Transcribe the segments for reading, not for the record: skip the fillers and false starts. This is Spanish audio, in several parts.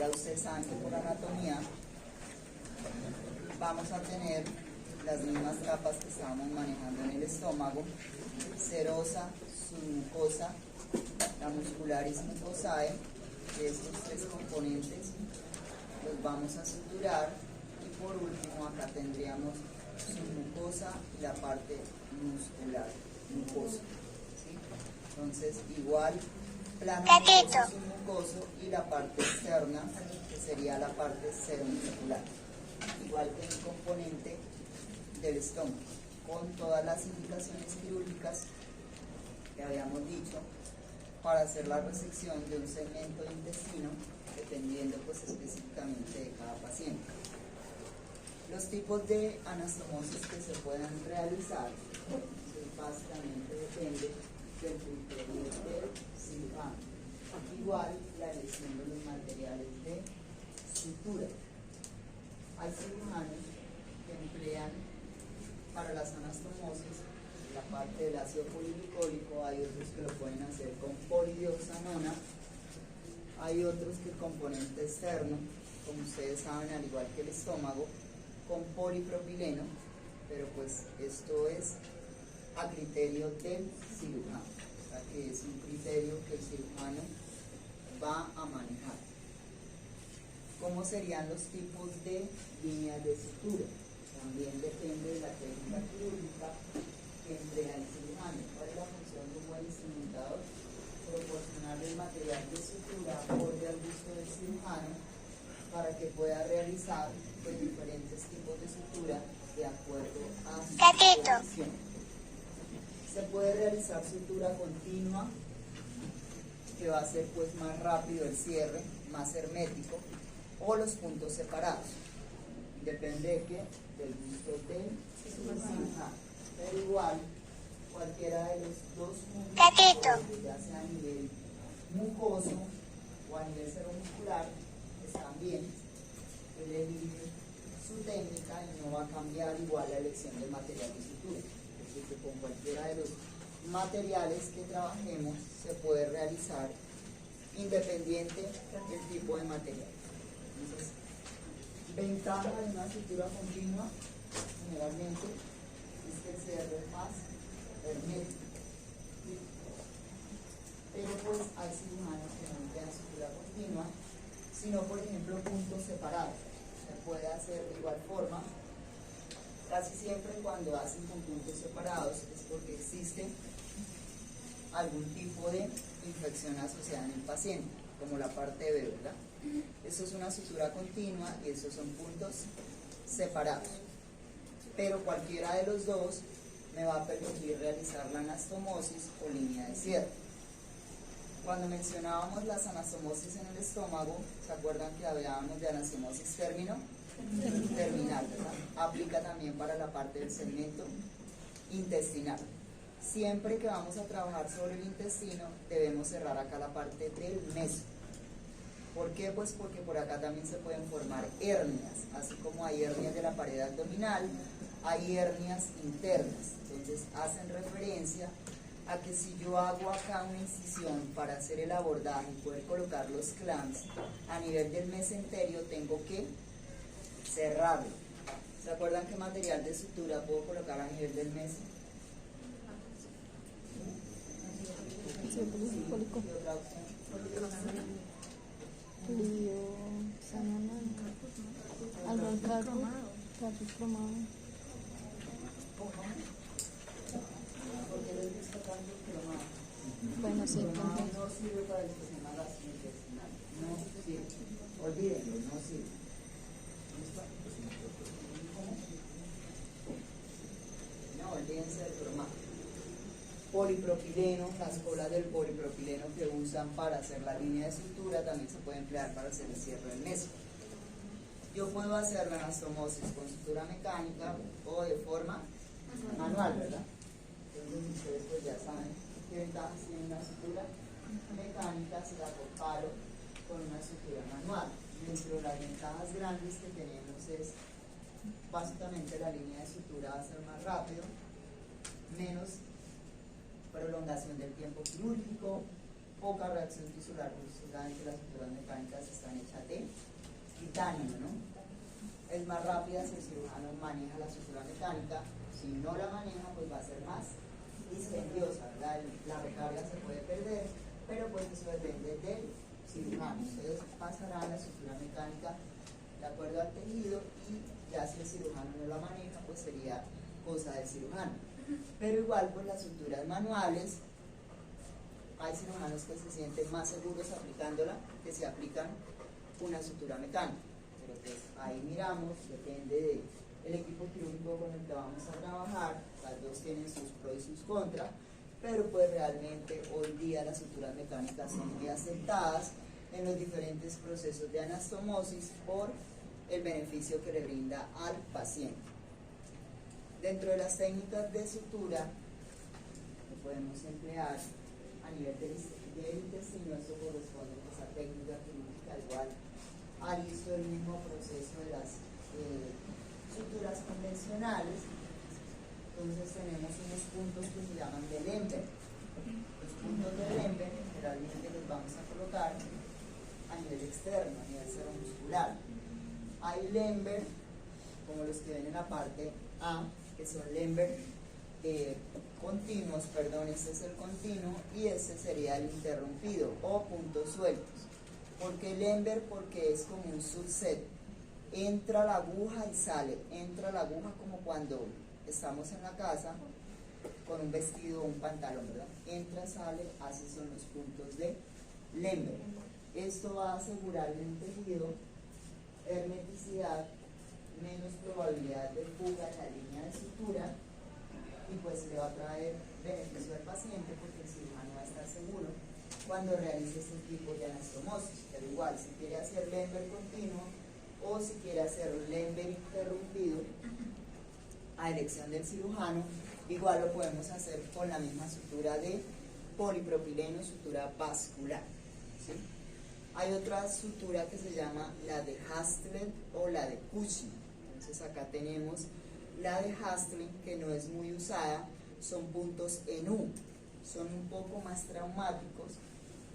ya ustedes saben que por anatomía vamos a tener las mismas capas que estábamos manejando en el estómago: serosa, submucosa, la muscularis mucosae. De estos tres componentes los vamos a suturar, y por último acá tendríamos submucosa y la parte muscular, mucosa, ¿sí? Entonces igual plano mucoso, submucoso, y la parte externa que sería la parte seromuscular, igual que el componente del estómago, con todas las indicaciones quirúrgicas que habíamos dicho para hacer la resección de un segmento de intestino, dependiendo pues específicamente de cada paciente. Los tipos de anastomosis que se puedan realizar pues, básicamente depende del criterio del cirujano. Igual la elección de los materiales de sutura. Hay cirujanos que emplean para las anastomosis la parte del ácido polglicólico, hay otros que lo pueden hacer con polidioxanona, hay otros que el componente externo, como ustedes saben, al igual que el estómago, con polipropileno, pero pues esto es a criterio del cirujano, o sea que es un criterio que el cirujano va a manejar. ¿Cómo serían los tipos de líneas de sutura? También depende de la técnica quirúrgica que emplea el cirujano. ¿Cuál es la función de un buen instrumentador? Proporcionarle el material de sutura acorde al gusto del cirujano para que pueda realizar pues, diferentes tipos de sutura de acuerdo a su condición. Se puede realizar sutura continua, que va a ser pues más rápido el cierre, más hermético, o los puntos separados. Depende de qué, del gusto del cirujano. Pero igual, cualquiera de los dos puntos, ya sea a nivel mucoso o a nivel seromuscular, están bien. Él elige su técnica y no va a cambiar igual la elección del material de sutura. Es decir, que con cualquiera de los materiales que trabajemos se puede realizar independiente del tipo de material. Entonces, ventaja de una sutura continua generalmente es que el cierre es más hermético. Pero pues hay cirujanos que no emplean sutura continua, sino por ejemplo puntos separados. Se puede hacer de igual forma. Casi siempre cuando hacen con puntos separados es porque existe algún tipo de infección asociada en el paciente, como la parte B, ¿verdad? Eso es una sutura continua y esos son puntos separados. Pero cualquiera de los dos me va a permitir realizar la anastomosis o línea de cierre. Cuando mencionábamos las anastomosis en el estómago, ¿se acuerdan que hablábamos de anastomosis terminal, ¿verdad? Aplica también para la parte del segmento intestinal. Siempre que vamos a trabajar sobre el intestino, debemos cerrar acá la parte del meso. ¿Por qué? Pues porque por acá también se pueden formar hernias, así como hay hernias de la pared abdominal, hay hernias internas. Entonces hacen referencia a que si yo hago acá una incisión para hacer el abordaje y poder colocar los clamps a nivel del mesenterio, tengo que cerrarlo. ¿Se acuerdan qué material de sutura puedo colocar a nivel del meso? ¿Qué otra opción? ¿Por qué les gusta tanto el cromado? Bueno, sí, El cromado no sirve para el sistema gastrointestinal. No sirve. Olvídenlo, no sirve. ¿Listo? ¿Cómo? No, olvídense del cromado. Polipropileno, las colas del polipropileno que usan para hacer la línea de sutura también se puede emplear para hacer el cierre del meso. Yo puedo hacer la anastomosis con sutura mecánica o de forma manual, ¿verdad? Entonces ustedes pues ya saben qué ventajas tiene una sutura mecánica si la comparo con una sutura manual. Dentro de las ventajas grandes que tenemos es básicamente la línea de sutura va a ser más rápido, menos prolongación del tiempo quirúrgico, poca reacción tisular, porque ustedes saben que las suturas mecánicas están hechas de titanio, ¿no? Es más rápida si el cirujano maneja la sutura mecánica. Si no la maneja, pues va a ser más dispendiosa, ¿verdad? La recarga se puede perder, pero pues eso depende del cirujano. Ustedes pasarán la sutura mecánica de acuerdo al tejido y ya si el cirujano no la maneja, pues sería cosa del cirujano. Pero igual, pues las suturas manuales, hay cirujanos que se sienten más seguros aplicándola que si aplican una sutura mecánica. Pero pues ahí miramos, depende del equipo quirúrgico con el que vamos a trabajar, las dos tienen sus pros y sus contras, pero pues realmente hoy día las suturas mecánicas son muy aceptadas en los diferentes procesos de anastomosis por el beneficio que le brinda al paciente. Dentro de las técnicas de sutura que podemos emplear a nivel del intestino, eso corresponde a esa técnica quirúrgica, igual al hizo el mismo proceso de las suturas convencionales. Entonces tenemos unos puntos que se llaman de Lemberg. Los puntos de Lemberg generalmente los vamos a colocar a nivel externo, a nivel ceromuscular. Hay Lemberg, como los que ven en la parte A, que son Lemberg continuos, perdón, este es el continuo y este sería el interrumpido o puntos sueltos. ¿Por qué Lemberg? Porque es como un subset. Entra la aguja y sale. Entra la aguja como cuando estamos en la casa con un vestido o un pantalón, ¿verdad? Entra, sale, así son los puntos de Lemberg. Esto va a asegurar en el tejido hermeticidad, menos probabilidad de fuga en la línea de sutura y pues le va a traer beneficio al paciente porque el cirujano va a estar seguro cuando realice este tipo de anastomosis. Pero igual, si quiere hacer Lemberg continuo o si quiere hacer Lemberg interrumpido a elección del cirujano, igual lo podemos hacer con la misma sutura de polipropileno, sutura vascular, ¿sí? Hay otra sutura que se llama la de Haslett o la de Cushing. Entonces acá tenemos la de Haslett, que no es muy usada, son puntos en U, son un poco más traumáticos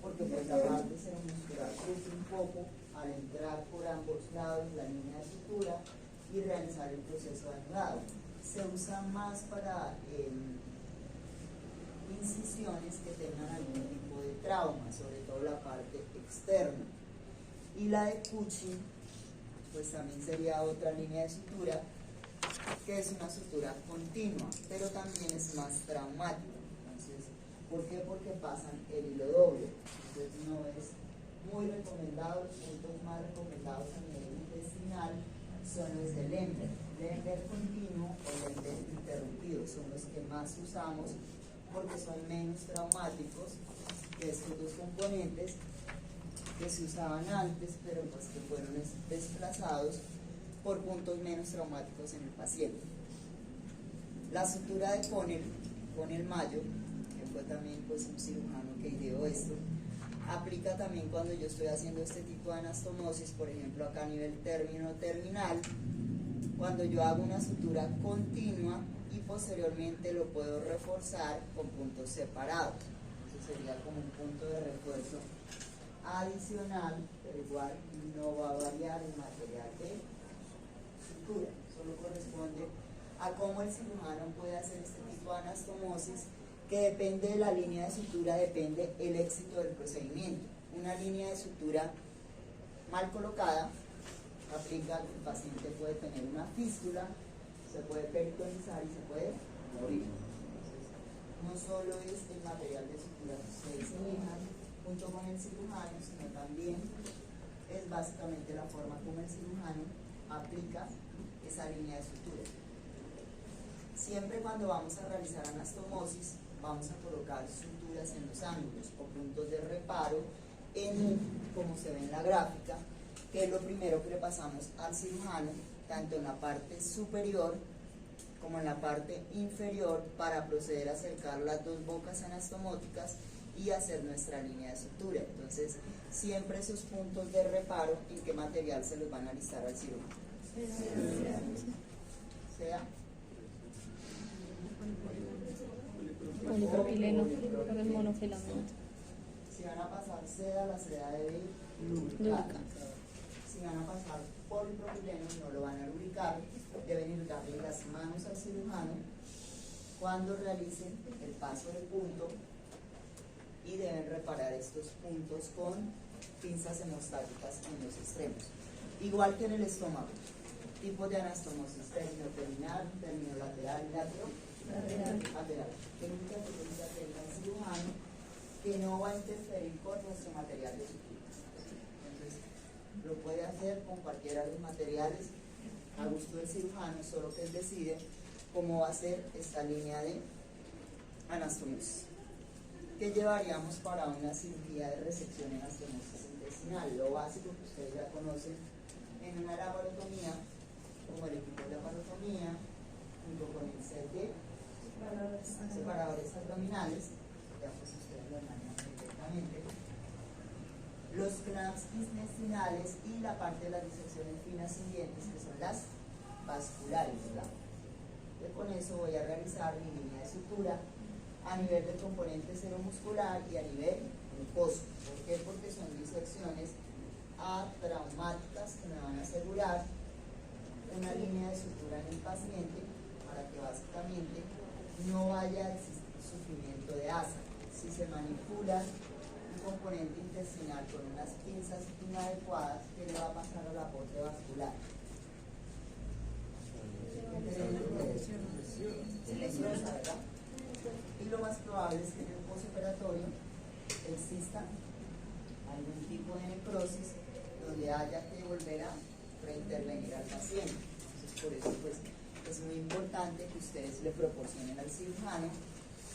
porque pues la parte ceromuscular sufre un poco al entrar por ambos lados la línea de sutura y realizar el proceso de anudado. Se usa más para incisiones que tengan algún tipo de trauma, sobre todo la parte externa. Y la de Cushing, pues también sería otra línea de sutura, que es una sutura continua, pero también es más traumática. Entonces, ¿por qué? Porque pasan el hilo doble. Entonces no es muy recomendado. Los puntos más recomendados a nivel intestinal son los de Lemberg. Lemberg continuo o Lemberg interrumpido son los que más usamos porque son menos traumáticos que estos dos componentes que se usaban antes, pero pues que fueron desplazados por puntos menos traumáticos en el paciente. La sutura de Conel Mayo, que fue también pues un cirujano que ideó esto, aplica también cuando yo estoy haciendo este tipo de anastomosis, por ejemplo acá a nivel terminal, cuando yo hago una sutura continua y posteriormente lo puedo reforzar con puntos separados. Eso sería como un punto de refuerzo adicional, pero igual no va a variar el material de sutura, solo corresponde a cómo el cirujano puede hacer este tipo de anastomosis, que depende de la línea de sutura, depende el éxito del procedimiento. Una línea de sutura mal colocada aplica que el paciente puede tener una fístula, se puede peritonizar y se puede morir. Entonces, no solo es el material de sutura que ustedes elijan junto con el cirujano, sino también es básicamente la forma como el cirujano aplica esa línea de sutura. Siempre cuando vamos a realizar anastomosis, vamos a colocar suturas en los ángulos o puntos de reparo en U, como se ve en la gráfica, que es lo primero que le pasamos al cirujano, tanto en la parte superior como en la parte inferior, para proceder a acercar las dos bocas anastomóticas y hacer nuestra línea de sutura. Entonces, siempre esos puntos de reparo, ¿en qué material se los van a listar al cirujano? Sea polipropileno con el monofilamento. Si van a pasar seda, la seda debe lubricar. Si van a pasar polipropileno y no lo van a lubricar, deben ir darle las manos al cirujano cuando realicen el paso del punto y deben reparar estos puntos con pinzas hemostáticas en los extremos. Igual que en el estómago, tipos de anastomosis: terminoterminal, terminolateral y lateral. Que nunca se tenga el cirujano que no va a interferir con nuestro material de sutura. Entonces, lo puede hacer con cualquiera de los materiales a gusto del cirujano, solo que él decide cómo va a ser esta línea de anastomosis. ¿Qué llevaríamos para una cirugía de resección en anastomosis intestinal? Lo básico que ustedes ya conocen en una laparotomía, como el equipo de laparotomía, junto con el CT, separadores abdominales, ya pues ustedes lo manejan perfectamente, los clamps intestinales y la parte de las disecciones finas y dientes, que son las vasculares, ¿verdad? Y con eso voy a realizar mi línea de sutura a nivel del componente seromuscular y a nivel mucoso. ¿Por qué? Porque son disecciones atraumáticas que me van a asegurar una línea de sutura en el paciente para que básicamente no vaya a existir sufrimiento de asa. Si se manipula un componente intestinal con unas pinzas inadecuadas, ¿qué le va a pasar al aporte vascular? Se lesiona, ¿verdad? Y lo más probable es que en el postoperatorio exista algún tipo de necrosis donde haya que volver a reintervenir al paciente. Entonces, por eso pues, es muy importante que ustedes le proporcionen al cirujano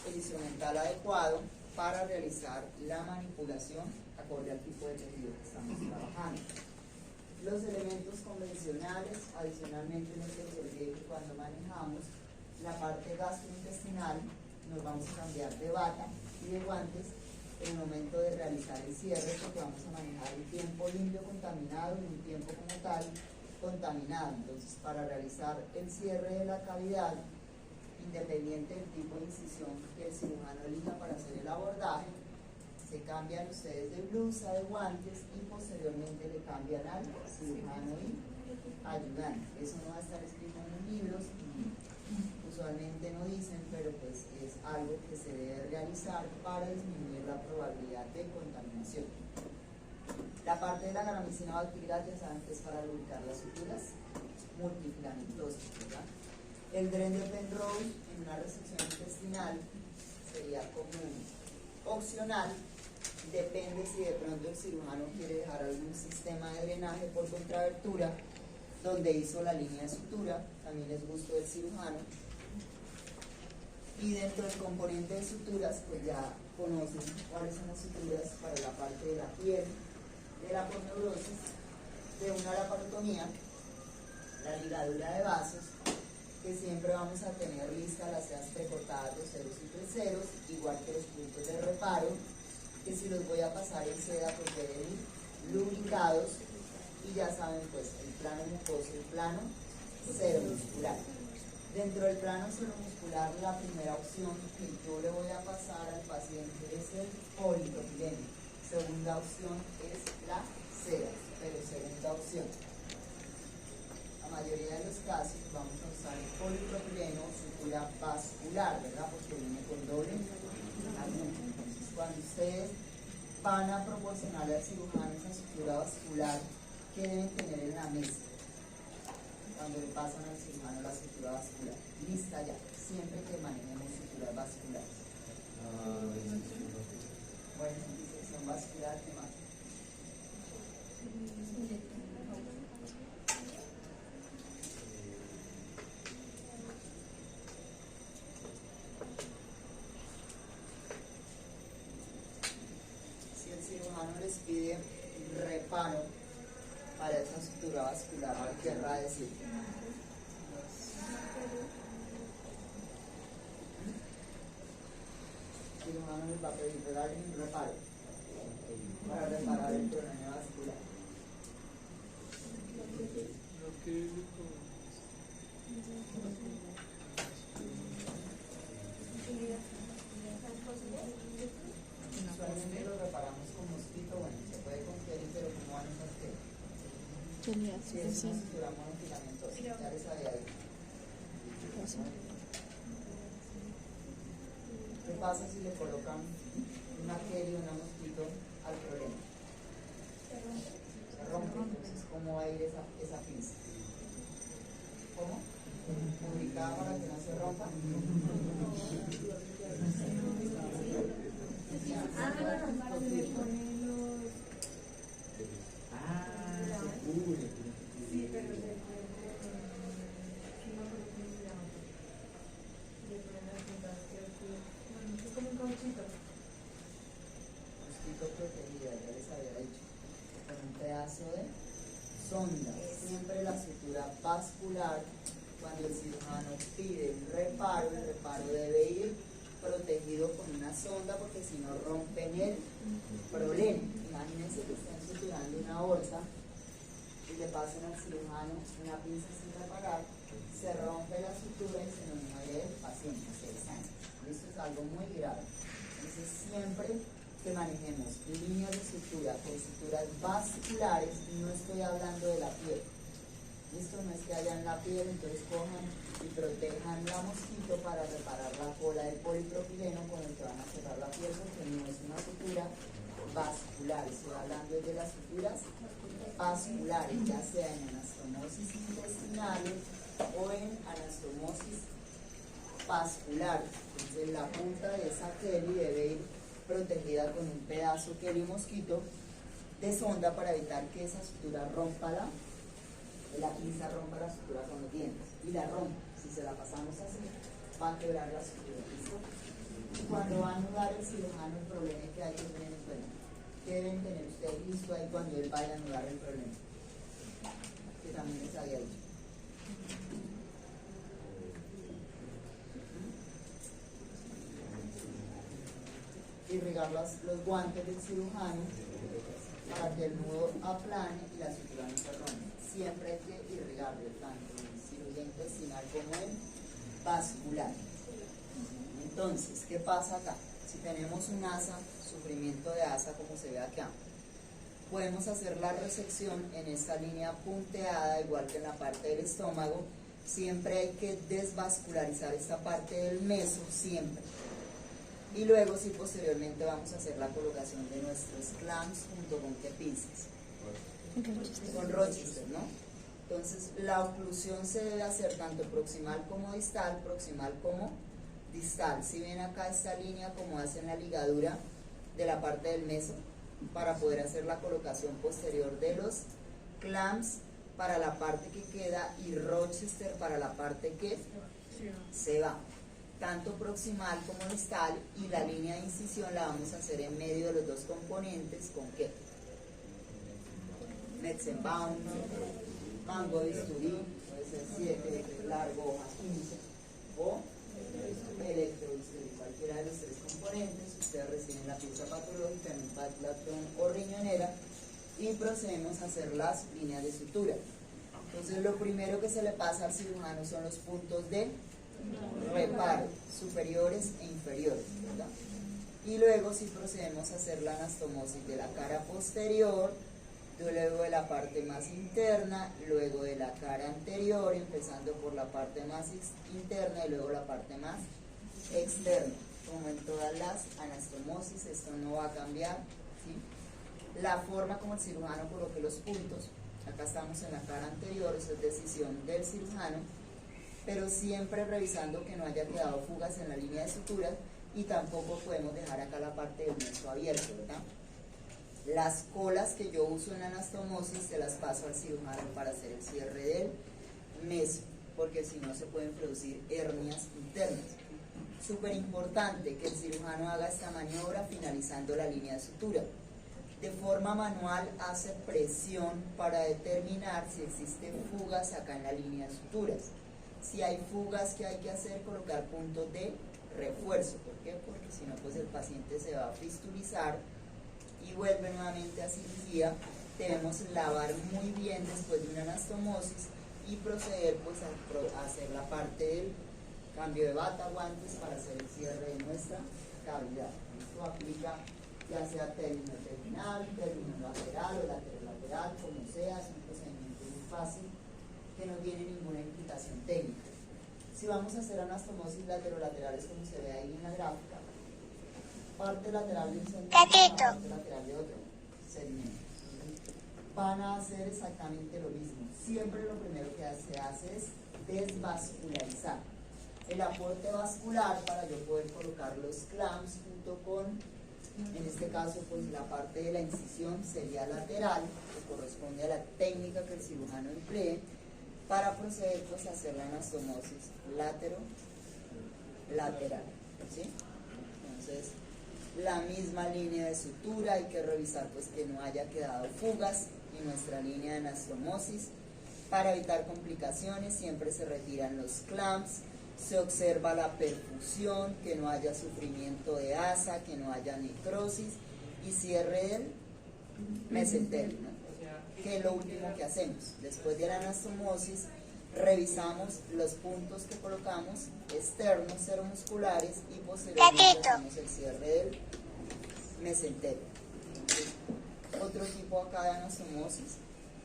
el instrumental adecuado para realizar la manipulación acorde al tipo de tejido que estamos trabajando. Los elementos convencionales, adicionalmente les olvidé que cuando manejamos la parte gastrointestinal nos vamos a cambiar de bata y de guantes en el momento de realizar el cierre, porque vamos a manejar un tiempo limpio contaminado y un tiempo como tal contaminado. Entonces, para realizar el cierre de la cavidad, independiente del tipo de incisión que el cirujano elija para hacer el abordaje, se cambian ustedes de blusa, de guantes y posteriormente le cambian al cirujano y ayudante. Eso no va a estar escrito en los libros, usualmente no dicen, pero pues es algo que se debe realizar para disminuir la probabilidad de contaminación. La parte de la garamicina bacterial ya saben que es para lubricar las suturas multifilamentosas, ¿verdad? El Dren de Penrose en una resección intestinal sería común, opcional, depende si de pronto el cirujano quiere dejar algún sistema de drenaje por contrabertura donde hizo la línea de sutura, también es gusto del cirujano. Y dentro del componente de suturas, pues ya conocen cuáles son las suturas para la parte de la piel, de la poneurosis, de una laparotomía, la ligadura de vasos, que siempre vamos a tener listas las sedas precortadas, los ceros y tres ceros, igual que los puntos de reparo, que si los voy a pasar en seda, pues deben ir lubricados, y ya saben, pues el plano mucoso y el plano seromuscular. Dentro del plano seromuscular, la primera opción que yo le voy a pasar al paciente es el polipropileno. Segunda opción es la seda, pero segunda opción. La mayoría de los casos vamos a usar el polipropileno, sutura vascular, ¿verdad? Porque viene con doble aguja. Entonces, cuando ustedes van a proporcionarle al cirujano esa sutura vascular, ¿qué deben tener en la mesa? Cuando le pasan al cirujano la sutura vascular, lista ya, siempre que manejemos sutura vascular. Bueno, disección vascular, ¿qué más? Si el cirujano les pide reparo para esa sutura vascular, ¿qué querrá decir? El cirujano les va a pedir pegarle un reparo para reparar el problema vascular. Usualmente lo reparamos con mosquito, bueno, se puede con Kelly, pero ¿cómo van a hacer? es una sutura monofilamentosa, ya les había dicho. ¿Qué pasa si le colocan una Kelly o una mosquito al problema? Se rompe, entonces ¿cómo va a ir esa pinza? ¿Cómo? Ubicada para que no se rompa. Mosquito protegida, ya les había dicho, con un pedazo de sonda. Siempre la sutura vascular, cuando el cirujano pide un reparo, el reparo debe ir protegido con una sonda, porque si no rompen el problema. Imagínense que estén suturando una aorta y le pasan al cirujano una pinza sin reparar, se rompe la sutura y se nos muere el paciente, se desangra. Esto es algo muy grave. Entonces siempre que manejemos líneas de sutura con suturas vasculares, no estoy hablando de la piel. Esto no es que hayan la piel, entonces cojan y protejan la mosquito para reparar la cola del polipropileno con el que van a cerrar la piel, porque no es una sutura vascular. Estoy hablando de las suturas vasculares, ya sea en anastomosis intestinales o en anastomosis vasculares. Entonces la punta de esa Kelly debe ir protegida con un pedazo Kelly mosquito de sonda para evitar que esa sutura rompa la pinza rompa la sutura con los dientes y la rompa. Si se la pasamos así, va a quebrar la sutura. ¿Listo? Y cuando va a anudar el cirujano, el problema es que hay que tener en cuenta que deben tener ustedes listo ahí cuando él vaya a anudar el problema, que también les había dicho. Irrigar los guantes del cirujano para que el nudo aplane y la sutura no se rompa. Siempre hay que irrigarlo, tanto el cirugía intestinal como el vascular. Entonces, ¿qué pasa acá? Si tenemos un asa, sufrimiento de asa como se ve acá, podemos hacer la resección en esta línea punteada, igual que en la parte del estómago. Siempre hay que desvascularizar esta parte del meso, siempre. Y luego, si posteriormente vamos a hacer la colocación de nuestros clamps junto con pinzas. Con Rochester, ¿no? Entonces, la oclusión se debe hacer tanto proximal como distal distal. Si ven acá esta línea como hacen la ligadura de la parte del meso para poder hacer la colocación posterior de los clamps para la parte que queda y Rochester para la parte que se va. Tanto proximal como distal, y la línea de incisión la vamos a hacer en medio de los dos componentes. ¿Con qué? Metzenbaum, mango de bisturí, puede ser 7, largo, hoja 15, o electrobisturí, cualquiera de los tres componentes. Ustedes reciben la pieza patológica en un patlatón o riñonera y procedemos a hacer las líneas de sutura. Entonces, lo primero que se le pasa al cirujano son los puntos de reparo, superiores e inferiores, ¿verdad? Y luego si procedemos a hacer la anastomosis de la cara posterior, luego de la parte más interna, luego de la cara anterior, empezando por la parte más interna y luego la parte más externa. Como en todas las anastomosis, esto no va a cambiar, ¿sí? La forma como el cirujano coloque los puntos, acá estamos en la cara anterior, eso es decisión del cirujano, pero siempre revisando que no haya quedado fugas en la línea de suturas, y tampoco podemos dejar acá la parte del meso abierto, ¿verdad? Las colas que yo uso en anastomosis se las paso al cirujano para hacer el cierre del meso, porque si no se pueden producir hernias internas. Súper importante que el cirujano haga esta maniobra finalizando la línea de sutura. De forma manual hace presión para determinar si existen fugas acá en la línea de suturas. Si hay fugas, ¿qué hay que hacer? Colocar puntos de refuerzo. ¿Por qué? Porque si no, pues el paciente se va a fistulizar y vuelve nuevamente a cirugía. Debemos lavar muy bien después de una anastomosis y proceder pues a hacer la parte del cambio de bata, guantes para hacer el cierre de nuestra cavidad. Esto aplica ya sea término terminal, término lateral o lateral, como sea, es un procedimiento Si vamos a hacer anastomosis laterolaterales como se ve ahí en la gráfica, parte lateral de un segmento, parte lateral de otro segmento, van a hacer exactamente lo mismo. Siempre lo primero que se hace es desvascularizar. El aporte vascular para yo poder colocar los clamps junto con, en este caso, pues la parte de la incisión sería lateral, que corresponde a la técnica que el cirujano emplee, para proceder pues a hacer la anastomosis lateral, ¿sí? Entonces, la misma línea de sutura, hay que revisar pues que no haya quedado fugas en nuestra línea de anastomosis. Para evitar complicaciones siempre se retiran los clamps, se observa la perfusión, que no haya sufrimiento de asa, que no haya necrosis y cierre del mesentero, ¿no? Que es lo último que hacemos. Después de la anastomosis revisamos los puntos que colocamos externos seromusculares y posteriormente hacemos el cierre del mesentero. Otro tipo acá de anastomosis,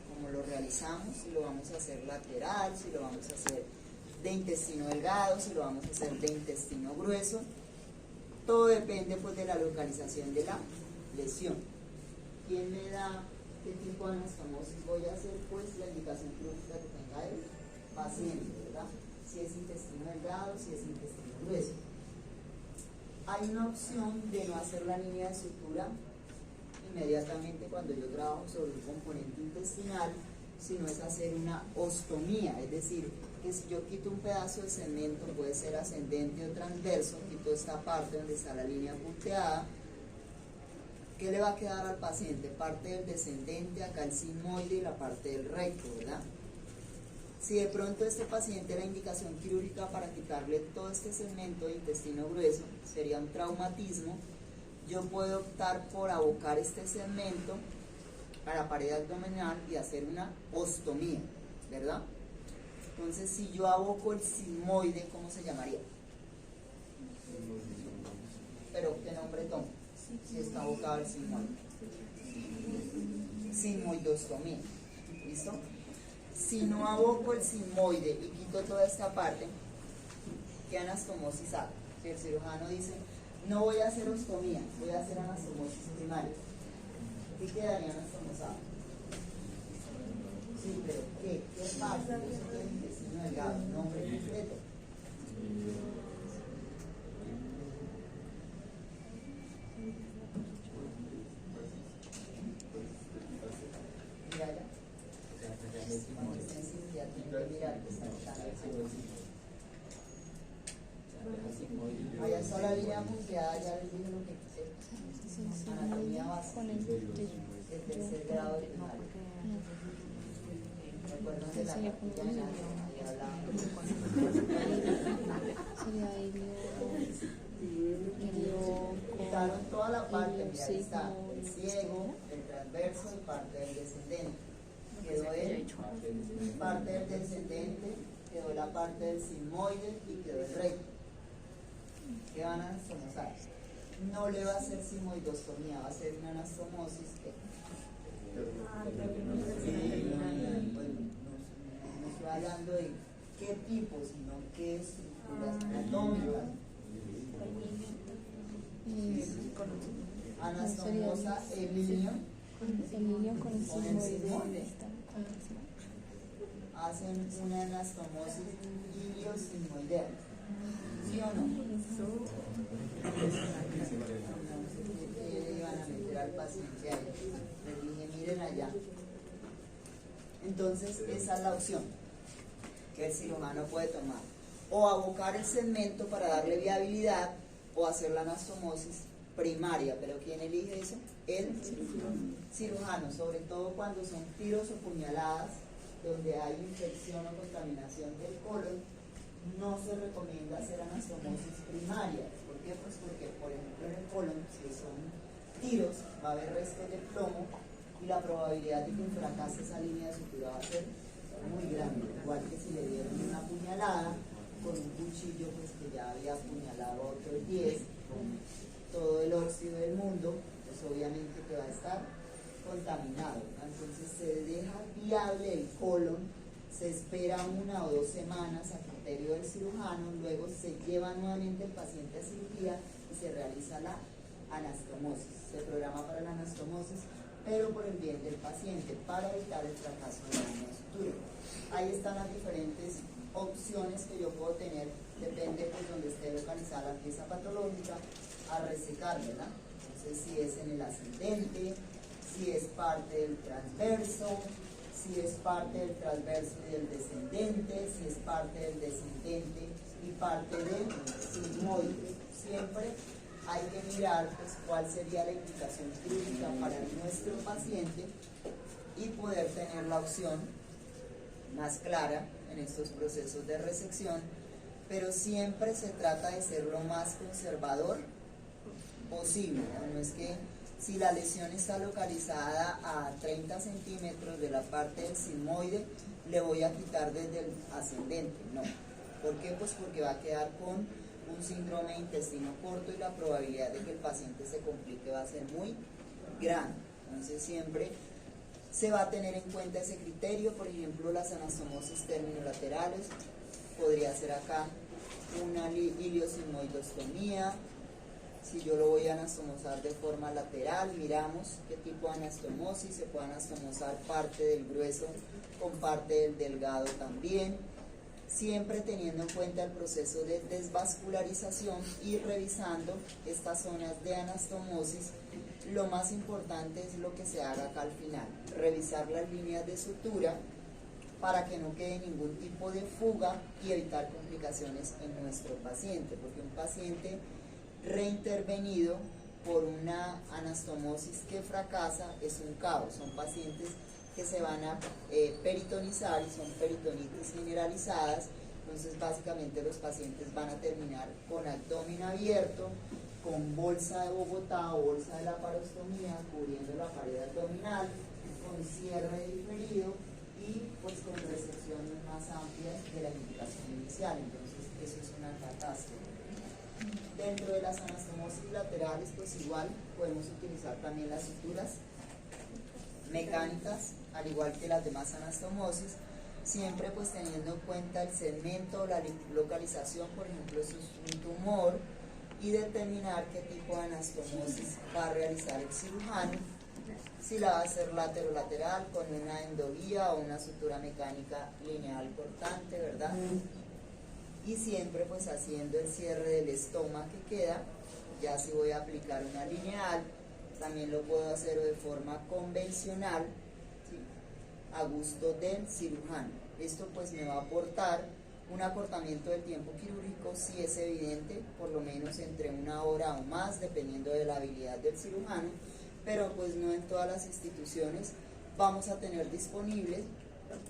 como lo realizamos, si lo vamos a hacer lateral, si lo vamos a hacer de intestino delgado, si lo vamos a hacer de intestino grueso, todo depende pues de la localización de la lesión. ¿Quién me da qué tipo de anastomosis voy a hacer? Pues la indicación quirúrgica que tenga el paciente, ¿verdad? Si es intestino delgado, si es intestino grueso. Hay una opción de no hacer la línea de sutura inmediatamente cuando yo trabajo sobre un componente intestinal, sino es hacer una ostomía, es decir, que si yo quito un pedazo de cemento, puede ser ascendente o transverso, quito esta parte donde está la línea punteada, ¿qué le va a quedar al paciente? Parte del descendente, acá el sigmoide y la parte del recto, ¿verdad? Si de pronto este paciente la indicación quirúrgica para quitarle todo este segmento de intestino grueso sería un traumatismo, yo puedo optar por abocar este segmento a la pared abdominal y hacer una ostomía, ¿verdad? Entonces, si yo aboco el sigmoide, ¿cómo se llamaría? Pero, ¿qué nombre toma? Si está abocado el sigmoide. Sigmoidostomía. ¿Listo? Si no aboco el sigmoide y quito toda esta parte, ¿qué anastomosis hago? Si el cirujano dice, no voy a hacer ostomía, voy a hacer anastomosis primaria, ¿qué quedaría anastomosado? Sí, pero ¿qué parte del intestino delgado? Nombre completo. Mira ya. Cuando estén sin ya tienen que mirar que está quitando el sigmoide. Allá está la línea punteada, ya les dije lo que quise. Anatomía básica. El tercer grado de primaria. ¿Recuerdan de la capilla de la ahí hablábamos? Quitaron toda la parte, mira, ahí está el ciego, el transverso y parte del descendente. Quedó parte del descendente, quedó la parte del sigmoide y quedó el recto. ¿Qué van a anastomosar? No le va a hacer sigmoidostomía, va a ser una anastomosis que no estoy hablando de qué tipo, sino qué estructuras anatómicas. Anastomosa Emilio con el sigmoide. Hacen una anastomosis iliosigmoidea. ¿Sí o no? Iban a meter al paciente ahí. Les dije, miren allá. Entonces, esa es la opción que el cirujano puede tomar. O abocar el segmento para darle viabilidad, o hacer la anastomosis primaria. ¿Pero quién elige eso? El cirujano, sobre todo cuando son tiros o puñaladas, donde hay infección o contaminación del colon. No se recomienda hacer anastomosis primaria. ¿Por qué? Pues porque, por ejemplo, en el colon, si son tiros, va a haber restos de plomo y la probabilidad de que fracase esa línea de sutura va a ser muy grande. Igual que si le dieron una puñalada con un cuchillo pues que ya había apuñalado a otros 10, con todo el óxido del mundo, pues obviamente que va a estar contaminado, ¿no? Entonces se deja viable el colon se espera 1 o 2 semanas a criterio del cirujano, luego se lleva nuevamente el paciente a cirugía y se realiza la anastomosis. Se programa para la anastomosis, pero por el bien del paciente, para evitar el fracaso de la línea de sutura. Ahí están las diferentes opciones que yo puedo tener, depende pues donde esté localizada la pieza patológica, a resecar, ¿verdad? Entonces, si es en el ascendente, si es parte del transverso, si es parte del transverso y del descendente, si es parte del descendente y parte del sigmoide. Siempre hay que mirar pues, cuál sería la indicación clínica para nuestro paciente y poder tener la opción más clara en estos procesos de resección, pero siempre se trata de ser lo más conservador posible, ¿no? No es que si la lesión está localizada a 30 centímetros de la parte del sigmoide, le voy a quitar desde el ascendente, no. ¿Por qué? Pues porque va a quedar con un síndrome de intestino corto y la probabilidad de que el paciente se complique va a ser muy grande. Entonces siempre se va a tener en cuenta ese criterio. Por ejemplo, las anastomosis terminolaterales, podría ser acá una iliosigmoidostomía. Si yo lo voy a anastomosar de forma lateral, miramos qué tipo de anastomosis. Se puede anastomosar parte del grueso con parte del delgado también, siempre teniendo en cuenta el proceso de desvascularización y revisando estas zonas de anastomosis. Lo más importante es lo que se haga acá al final, revisar las líneas de sutura para que no quede ningún tipo de fuga y evitar complicaciones en nuestro paciente, porque un paciente reintervenido por una anastomosis que fracasa es un caos. Son pacientes que se van a peritonizar y son peritonitis generalizadas. Entonces básicamente los pacientes van a terminar con abdomen abierto, con bolsa de Bogotá o bolsa de la parostomía cubriendo la pared abdominal, con cierre diferido y pues con resecciones más amplias de la indicación inicial. Entonces eso es una catástrofe. Dentro de las anastomosis laterales, pues igual podemos utilizar también las suturas mecánicas, al igual que las demás anastomosis, siempre pues teniendo en cuenta el segmento, la localización, por ejemplo, si es un tumor, y determinar qué tipo de anastomosis va a realizar el cirujano, si la va a hacer lateral con una endoguía o una sutura mecánica lineal cortante, ¿verdad? Y siempre pues haciendo el cierre del estoma que queda. Ya si voy a aplicar una lineal, también lo puedo hacer de forma convencional, ¿sí?, a gusto del cirujano. Esto pues me va a aportar un acortamiento del tiempo quirúrgico, si es evidente, por lo menos entre 1 hora o más, dependiendo de la habilidad del cirujano, pero pues no en todas las instituciones vamos a tener disponibles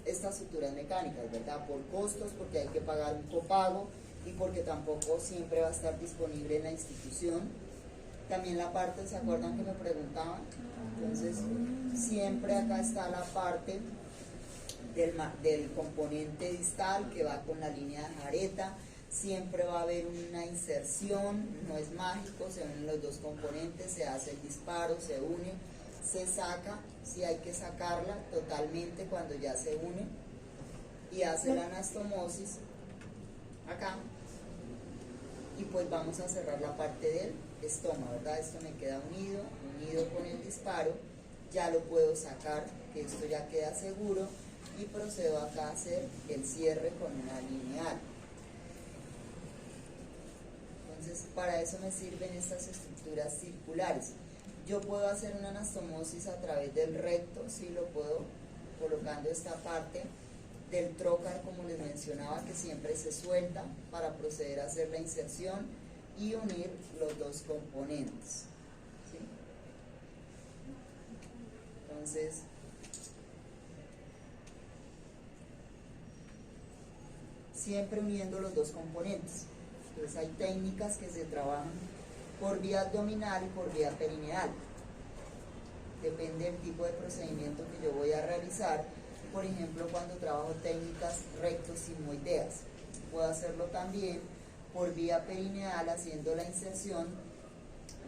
estas suturas mecánicas, ¿verdad? Por costos, porque hay que pagar un copago y porque tampoco siempre va a estar disponible en la institución. También la parte, ¿se acuerdan que me preguntaban? Entonces, siempre acá está la parte del componente distal que va con la línea de jareta. Siempre va a haber una inserción, no es mágico, se unen los dos componentes, se hace el disparo, se une, se saca, si hay que sacarla totalmente cuando ya se une, y hace la anastomosis acá, y pues vamos a cerrar la parte del estómago, ¿verdad? Esto me queda unido con el disparo, ya lo puedo sacar, que esto ya queda seguro, y procedo acá a hacer el cierre con una lineal. Entonces, para eso me sirven estas estructuras circulares. Yo puedo hacer una anastomosis a través del recto, sí lo puedo, colocando esta parte del trócar, como les mencionaba, que siempre se suelta para proceder a hacer la inserción y unir los dos componentes, ¿sí? Entonces, siempre uniendo los dos componentes. Entonces hay técnicas que se trabajan por vía abdominal y por vía perineal. Depende del tipo de procedimiento que yo voy a realizar. Por ejemplo, cuando trabajo técnicas rectosigmoideas, puedo hacerlo también por vía perineal, haciendo la inserción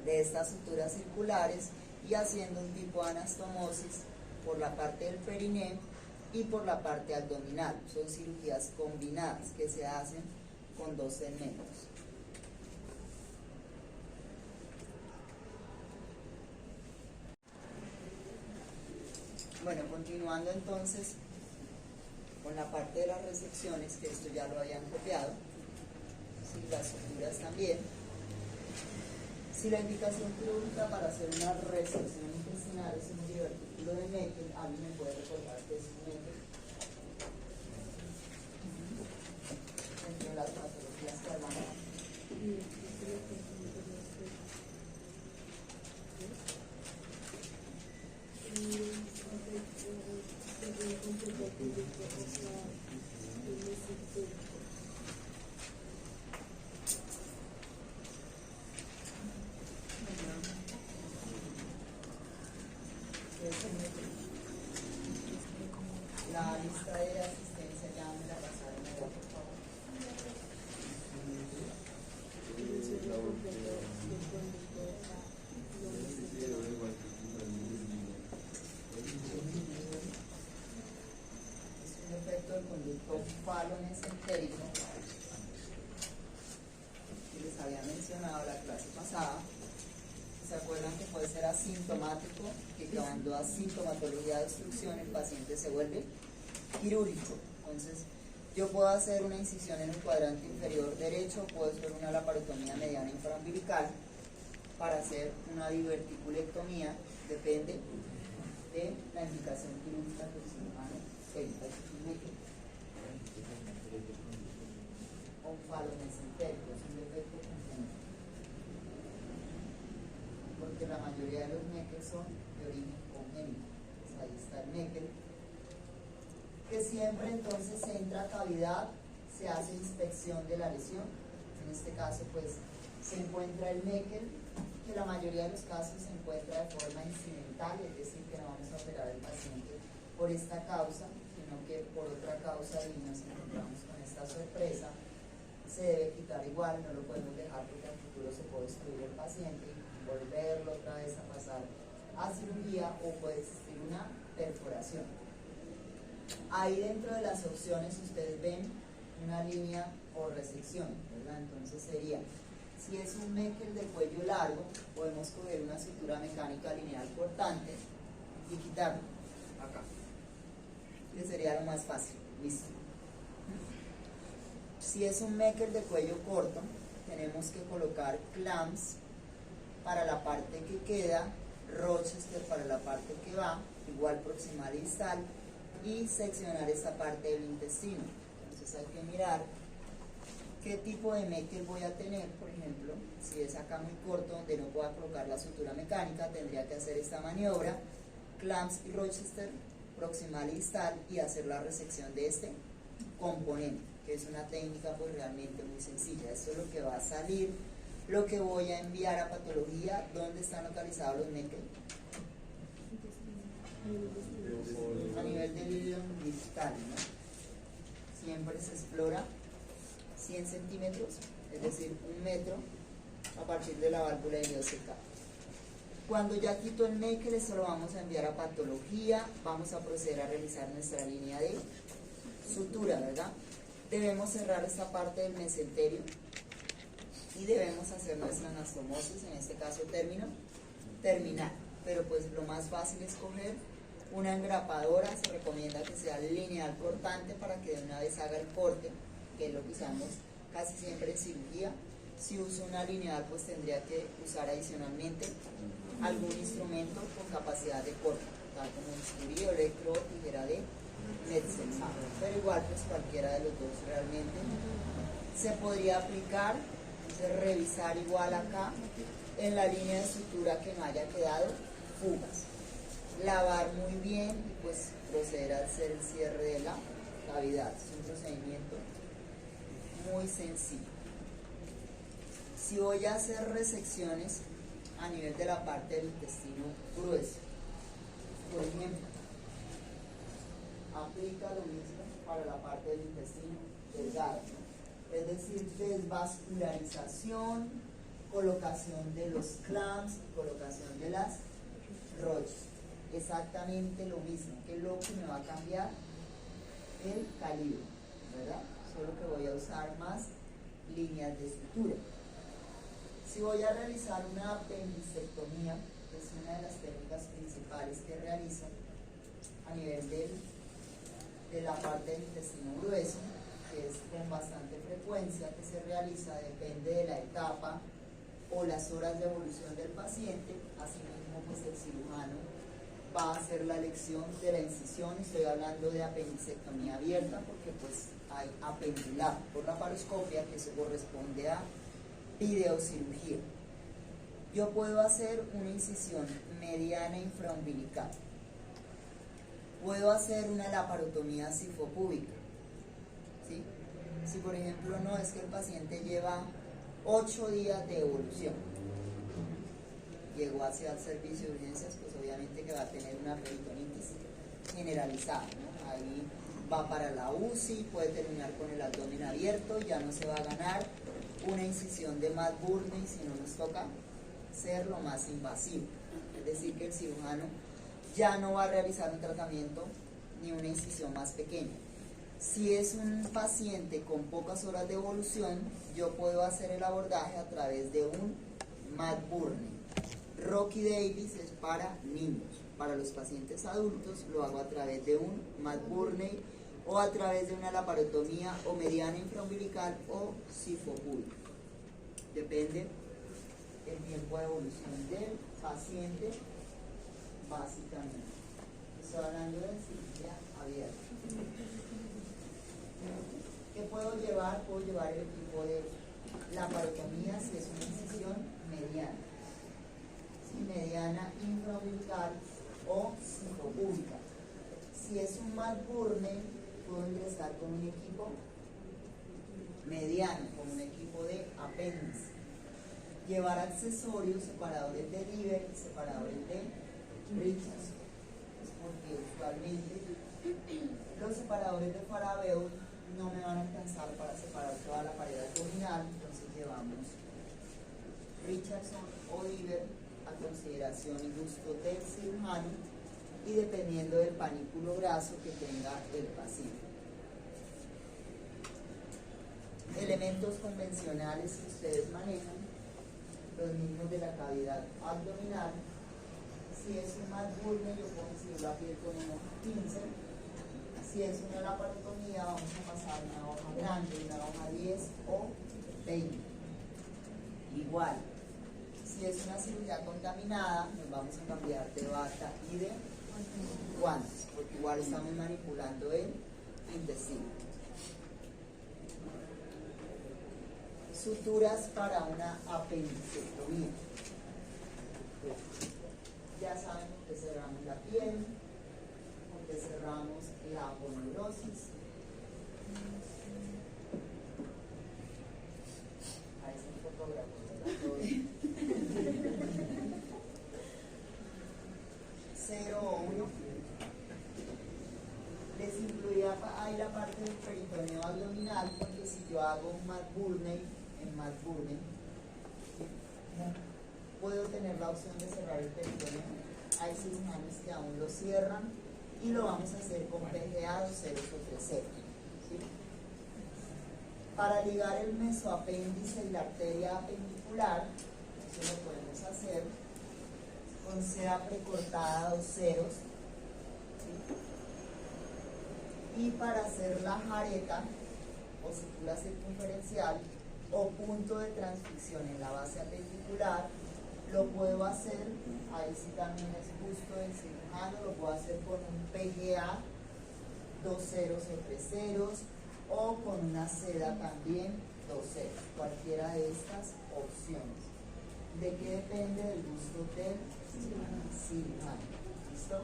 de estas suturas circulares y haciendo un tipo de anastomosis por la parte del periné y por la parte abdominal. Son cirugías combinadas que se hacen con 2 segmentos. Bueno, continuando entonces con la parte de las resecciones, que esto ya lo habían copiado, sí, las suturas también. Si la indicación quirúrgica para hacer una resección intestinal es un divertículo de Meckel, alguien me puede recordar que es un Meckel. Entre las patologías que hablamos. La lista de asistencia ya me la pasaron allá, por favor. Es un defecto del conducto falo-mesentérico que les había mencionado la clase pasada. ¿Se acuerdan que puede ser asintomático? Que cuando a sintomatología de obstrucción el paciente se vuelve quirúrgico. Entonces, yo puedo hacer una incisión en el cuadrante inferior derecho, puedo hacer una laparotomía mediana infraumbilical para hacer una diverticulectomía, depende de la indicación quirúrgica que el cirujano tenga. Un falo-mesentérico es un defecto congénito, porque la mayoría de los Meckel son de origen congénito. Pues ahí está el Meckel, que siempre entonces se entra a cavidad, se hace inspección de la lesión. En este caso pues se encuentra el Meckel, que la mayoría de los casos se encuentra de forma incidental, es decir, que no vamos a operar al paciente por esta causa, sino que por otra causa y nos encontramos con esta sorpresa. Se debe quitar igual, no lo podemos dejar porque al futuro se puede destruir el paciente y volverlo otra vez a pasar a cirugía, o puede existir una perforación. Ahí dentro de las opciones ustedes ven una línea o resección, ¿verdad? Entonces sería, si es un Meckel de cuello largo, podemos coger una sutura mecánica lineal cortante y quitarlo acá, que sería lo más fácil. Listo. Si es un Meckel de cuello corto, tenemos que colocar clamps para la parte que queda, Rochester para la parte que va, igual proximal y distal, y seccionar esta parte del intestino. Entonces hay que mirar qué tipo de Meckel voy a tener. Por ejemplo, si es acá muy corto, donde no pueda colocar la sutura mecánica, tendría que hacer esta maniobra, clamps y Rochester, proximal y distal, y hacer la resección de este componente, que es una técnica pues realmente muy sencilla. Esto es lo que va a salir, lo que voy a enviar a patología. ¿Dónde están localizados los Meckel? A nivel del hilo distal, ¿no? Siempre se explora 100 centímetros, es decir, 1 metro, a partir de la válvula iliocecal. Cuando ya quito el Meckel, esto lo vamos a enviar a patología. Vamos a proceder a realizar nuestra línea de sutura, ¿verdad? Debemos cerrar esta parte del mesenterio y debemos hacer nuestra anastomosis, en este caso término terminal. Pero pues lo más fácil es coger una engrapadora. Se recomienda que sea lineal cortante para que de una vez haga el corte, que es lo que usamos casi siempre en cirugía. Si uso una lineal, pues tendría que usar adicionalmente algún instrumento con capacidad de corte, tal como un bisturí, electro, tijera de Metzel. Pero igual pues cualquiera de los dos realmente se podría aplicar. Entonces revisar igual acá en la línea de sutura que no haya quedado fugas, lavar muy bien y pues proceder a hacer el cierre de la cavidad. Es un procedimiento muy sencillo. Si voy a hacer resecciones a nivel de la parte del intestino grueso, por ejemplo, aplica lo mismo para la parte del intestino delgado, es decir, desvascularización, colocación de los clamps, colocación de las roches. Exactamente lo mismo. ¿Qué es lo que me va a cambiar? el calibre, ¿verdad? Solo que voy a usar más líneas de sutura. Si voy a realizar una apendicectomía, que es una de las técnicas principales que realizo a nivel de la parte del intestino grueso, que es con bastante frecuencia que se realiza, depende de la etapa o las horas de evolución del paciente. Asimismo, pues el cirujano va a hacer la elección de la incisión. Estoy hablando de apendicectomía abierta porque pues hay apendular por la laparoscopia, que se corresponde a videocirugía. Yo puedo hacer una incisión mediana infraumbilical. Puedo hacer una laparotomía sifopúbica, ¿sí? Si por ejemplo no es que el paciente lleva 8 días de evolución, llegó hacia el servicio de urgencias, pues obviamente que va a tener una peritonitis generalizada, ¿no? Ahí va para la UCI, puede terminar con el abdomen abierto, ya no se va a ganar una incisión de Matt Burney, sino nos toca ser lo más invasivo. Es decir, que el cirujano ya no va a realizar un tratamiento ni una incisión más pequeña. Si es un paciente con pocas horas de evolución, yo puedo hacer el abordaje a través de un Matt Burney. Rocky Davis es para niños. Para los pacientes adultos lo hago a través de un Matt Burney o a través de una laparotomía o mediana infraumbilical o sifopúbica. Depende el tiempo de evolución del paciente, básicamente. Estoy hablando de cirugía abierta. ¿Qué puedo llevar? Puedo llevar el equipo de laparotomía si es una incisión mediana. Si mediana infraumbilical o sifopúbica. Si es un Matt Burney, puedo ingresar con un equipo mediano, con un equipo de apéndice. Llevar accesorios, separadores de Liber, separadores de Richardson. Es porque usualmente los separadores de Farabeu no me van a alcanzar para separar toda la pared abdominal, entonces llevamos Richardson o Liber a consideración y gusto del cirujano y dependiendo del panículo graso que tenga el paciente. Elementos convencionales que ustedes manejan, los mismos de la cavidad abdominal. Si es un Matt Burney, yo puedo conseguir la piel con una hoja 15. Si es una laparotomía, vamos a pasar una hoja grande, una hoja 10 o 20. Igual, si es una cirugía contaminada, nos vamos a cambiar de bata y de guantes, porque igual estamos manipulando el intestino. Suturas para una apendicectomía. Ya saben que cerramos la piel, porque cerramos la aponeurosis. Ahí es un fotógrafo, ¿verdad? 0 o 1. Les incluía ahí la parte del peritoneo abdominal, porque si yo hago un Matt Burney, en Matt Burney, puedo tener la opción de cerrar el peritoneo. Hay cirujanos que aún lo cierran y lo vamos a hacer con PGA 2030. ¿Sí? Para ligar el mesoapéndice y la arteria apendicular, eso lo podemos hacer con seda precortada 2 ceros. ¿Sí? Y para hacer la jareta o sutura circunferencial o punto de transficción en la base apendicular, lo puedo hacer, ahí sí también es gusto del cirujano, lo puedo hacer con un PGA 2 ceros o 3 ceros o con una seda también 2 ceros, cualquiera de estas opciones. ¿De qué depende del gusto del cirujano? ¿Listo?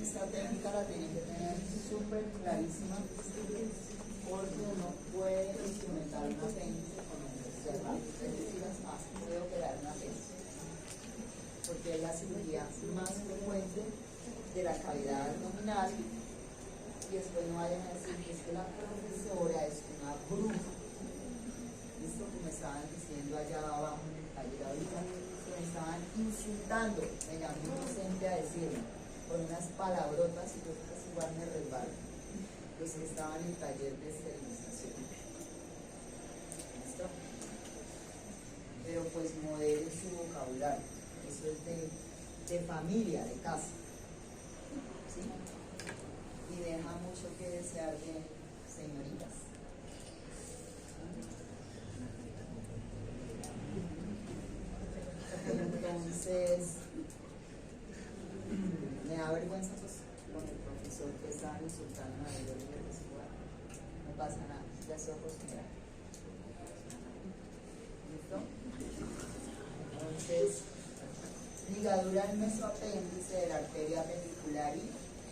Esta técnica la tienen que tener súper clarísima porque uno puede instrumentar un apéndice con un cerrado, es decir, puede operar un apéndice, porque es la cirugía más frecuente de la cavidad abdominal. Y después no vayan a decir que es que la profesora es una bruja. ¿Listo? Como insultando, me llamó un docente a decirme, con unas palabrotas, y yo pues igual me resbalo, los que estaban en el taller de esterilización. ¿Listo? Pero pues modele su vocabulario, eso es de familia, de casa, ¿sí? Y deja mucho que desear de señoritas. Entonces, me da vergüenza pues con el profesor que estaba insultando a él, no pasa nada, ya se acostumbrado. ¿Listo? Entonces, ligadura del mesoapéndice de la arteria pendicular y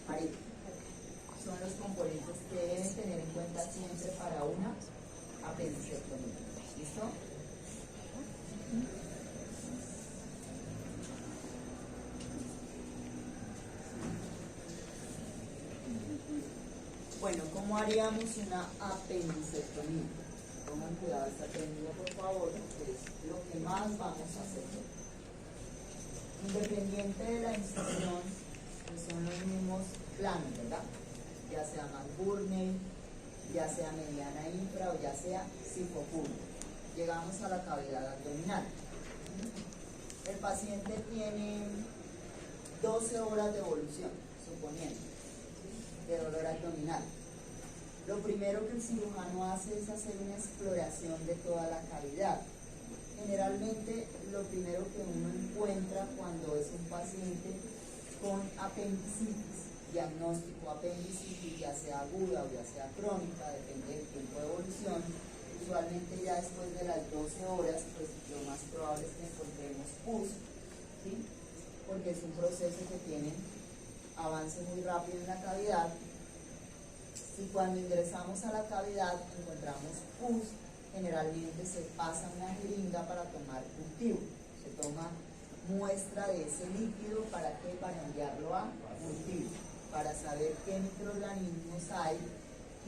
areata son los componentes que deben tener en cuenta siempre para una apendicectomía. ¿Listo? Bueno, ¿cómo haríamos una apendicectomía? Pongan cuidado esta técnica, por favor, que es lo que más vamos a hacer. Independiente de la incisión, pues son los mismos planos, ¿verdad? Ya sea McBurney, ya sea mediana infra o ya sea sifopulmo. Llegamos a la cavidad abdominal. El paciente tiene 12 horas de evolución, suponiendo, de dolor abdominal. Lo primero que el cirujano hace es hacer una exploración de toda la cavidad. Generalmente lo primero que uno encuentra cuando es un paciente con apendicitis, diagnóstico apendicitis, ya sea aguda o ya sea crónica, depende del tiempo de evolución, usualmente ya después de las 12 horas, pues lo más probable es que encontremos pus, ¿sí? Porque es un proceso que tiene avance muy rápido en la cavidad. Y cuando ingresamos a la cavidad encontramos pus, generalmente se pasa una jeringa para tomar cultivo. Se toma muestra de ese líquido para enviarlo a cultivo, para saber qué microorganismos hay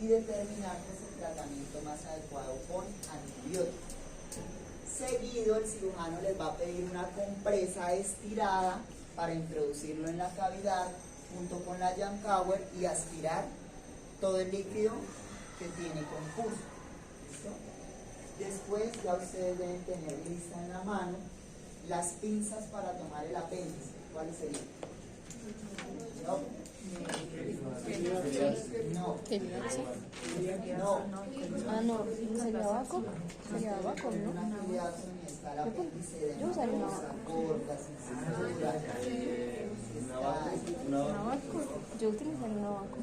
y determinar pues, el tratamiento más adecuado con antibióticos. Seguido el cirujano les va a pedir una compresa estirada para introducirlo en la cavidad junto con la Yankauer y aspirar todo el líquido que tiene con pus. ¿Listo? Después ya ustedes deben tener lista en la mano las pinzas para tomar el apéndice. ¿Cuáles serían? No. No. No. Ah, no, sería abajo. Sería abajo, ¿no? Una actividad donde está el apéndice de Yo usaría una mucosa, cortas, incisión, ¿Un abaco? Yo utilizaría un abaco.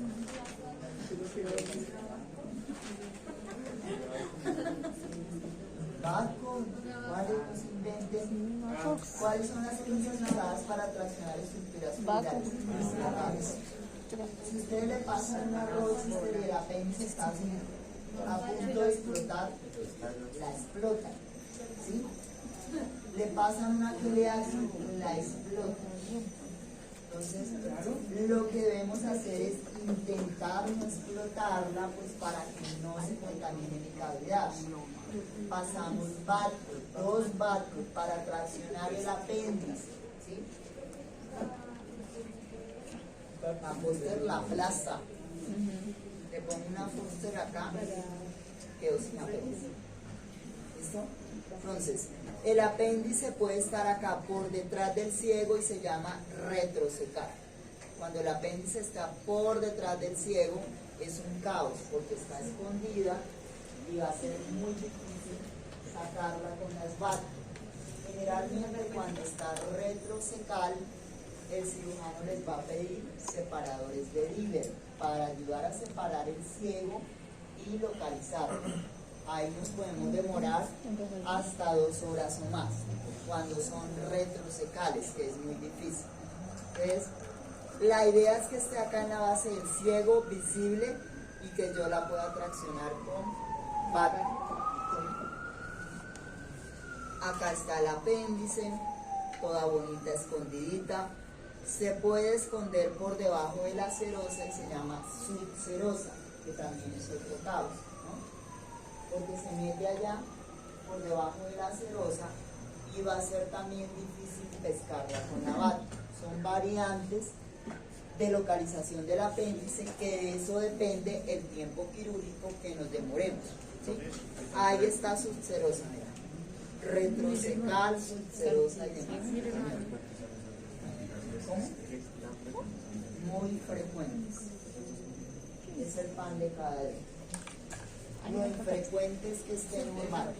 Vaco, ¿cuáles los inventen? ¿Cuáles son las pinzas usadas para traccionar estructuras fibulares? Si ustedes le pasan un arroz y el apéndice está así, a punto de explotar, la explotan, ¿sí? Le pasan una que le hacen, la explotan. Entonces, lo que debemos hacer es intentar no explotarla, pues para que no se contamine mi cavidad. Pasamos Badcock, 2 Badcock para traccionar el apéndice, ¿sí? A Foster la aplasta. Le pongo una Foster acá, quedo sin apéndice. ¿Listo? Entonces, el apéndice puede estar acá por detrás del ciego y se llama retrosecar. Cuando el apéndice está por detrás del ciego es un caos porque está escondida y va a ser muy difícil sacarla con las batas. Generalmente cuando está retrosecal el cirujano les va a pedir separadores de Diller para ayudar a separar el ciego y localizarlo. Ahí nos podemos demorar hasta 2 horas o más, cuando son retrosecales, que es muy difícil. Entonces, la idea es que esté acá en la base del ciego, visible, y que yo la pueda traccionar con bata. Acá está el apéndice, toda bonita, escondidita. Se puede esconder por debajo de la serosa y se llama subserosa, que también es otro caos, ¿no? Porque se mete allá por debajo de la serosa y va a ser también difícil pescarla con la bata. Son variantes de localización del apéndice, que de eso depende el tiempo quirúrgico que nos demoremos, ¿sí? Ahí está subserosa, mira. Retrocecal, subserosa y demás. ¿Cómo? Muy frecuentes. Es el pan de cada día. Lo infrecuente es que esté normal.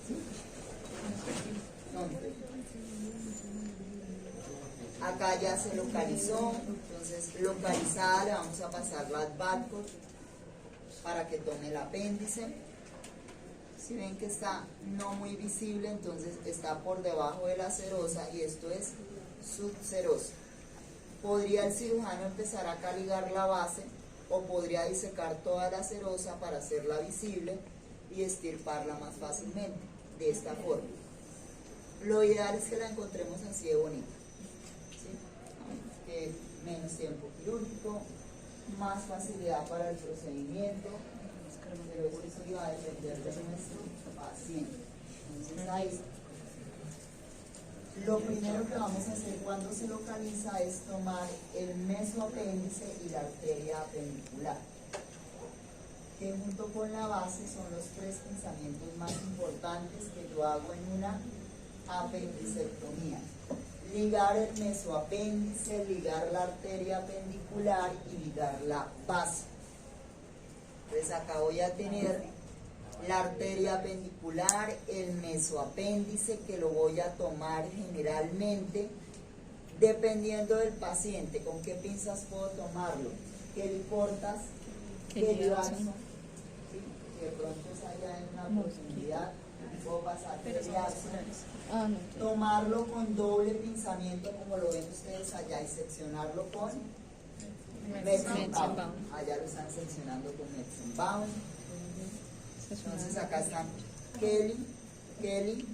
¿Sí? No. Acá ya se localizó, entonces localizada le vamos a pasar la Advantcor para que tome el apéndice. Si ven que está no muy visible, entonces está por debajo de la serosa y esto es subserosa. Podría el cirujano empezar acá a ligar la base o podría disecar toda la serosa para hacerla visible y extirparla más fácilmente, de esta forma. Lo ideal es que la encontremos así de bonita. Menos tiempo quirúrgico, más facilidad para el procedimiento, pero eso sí va a depender de nuestro paciente. Entonces ahí, lo primero que vamos a hacer cuando se localiza es tomar el mesoapéndice y la arteria apendicular, que junto con la base son los tres pensamientos más importantes que yo hago en una apendicectomía. Ligar el mesoapéndice, ligar la arteria apendicular y ligar la base. Entonces acá voy a tener la arteria apendicular, el mesoapéndice, que lo voy a tomar generalmente dependiendo del paciente. ¿Con qué pinzas puedo tomarlo? ¿Qué cortas? ¿Qué lazo? ¿Sí? Que de pronto es allá en una profundidad, puedo pasar el lazo. Tomarlo con doble pinzamiento, como lo ven ustedes allá, y seccionarlo con Metzenbaum. Allá lo están seccionando con Metzenbaum. Entonces acá están Kelly,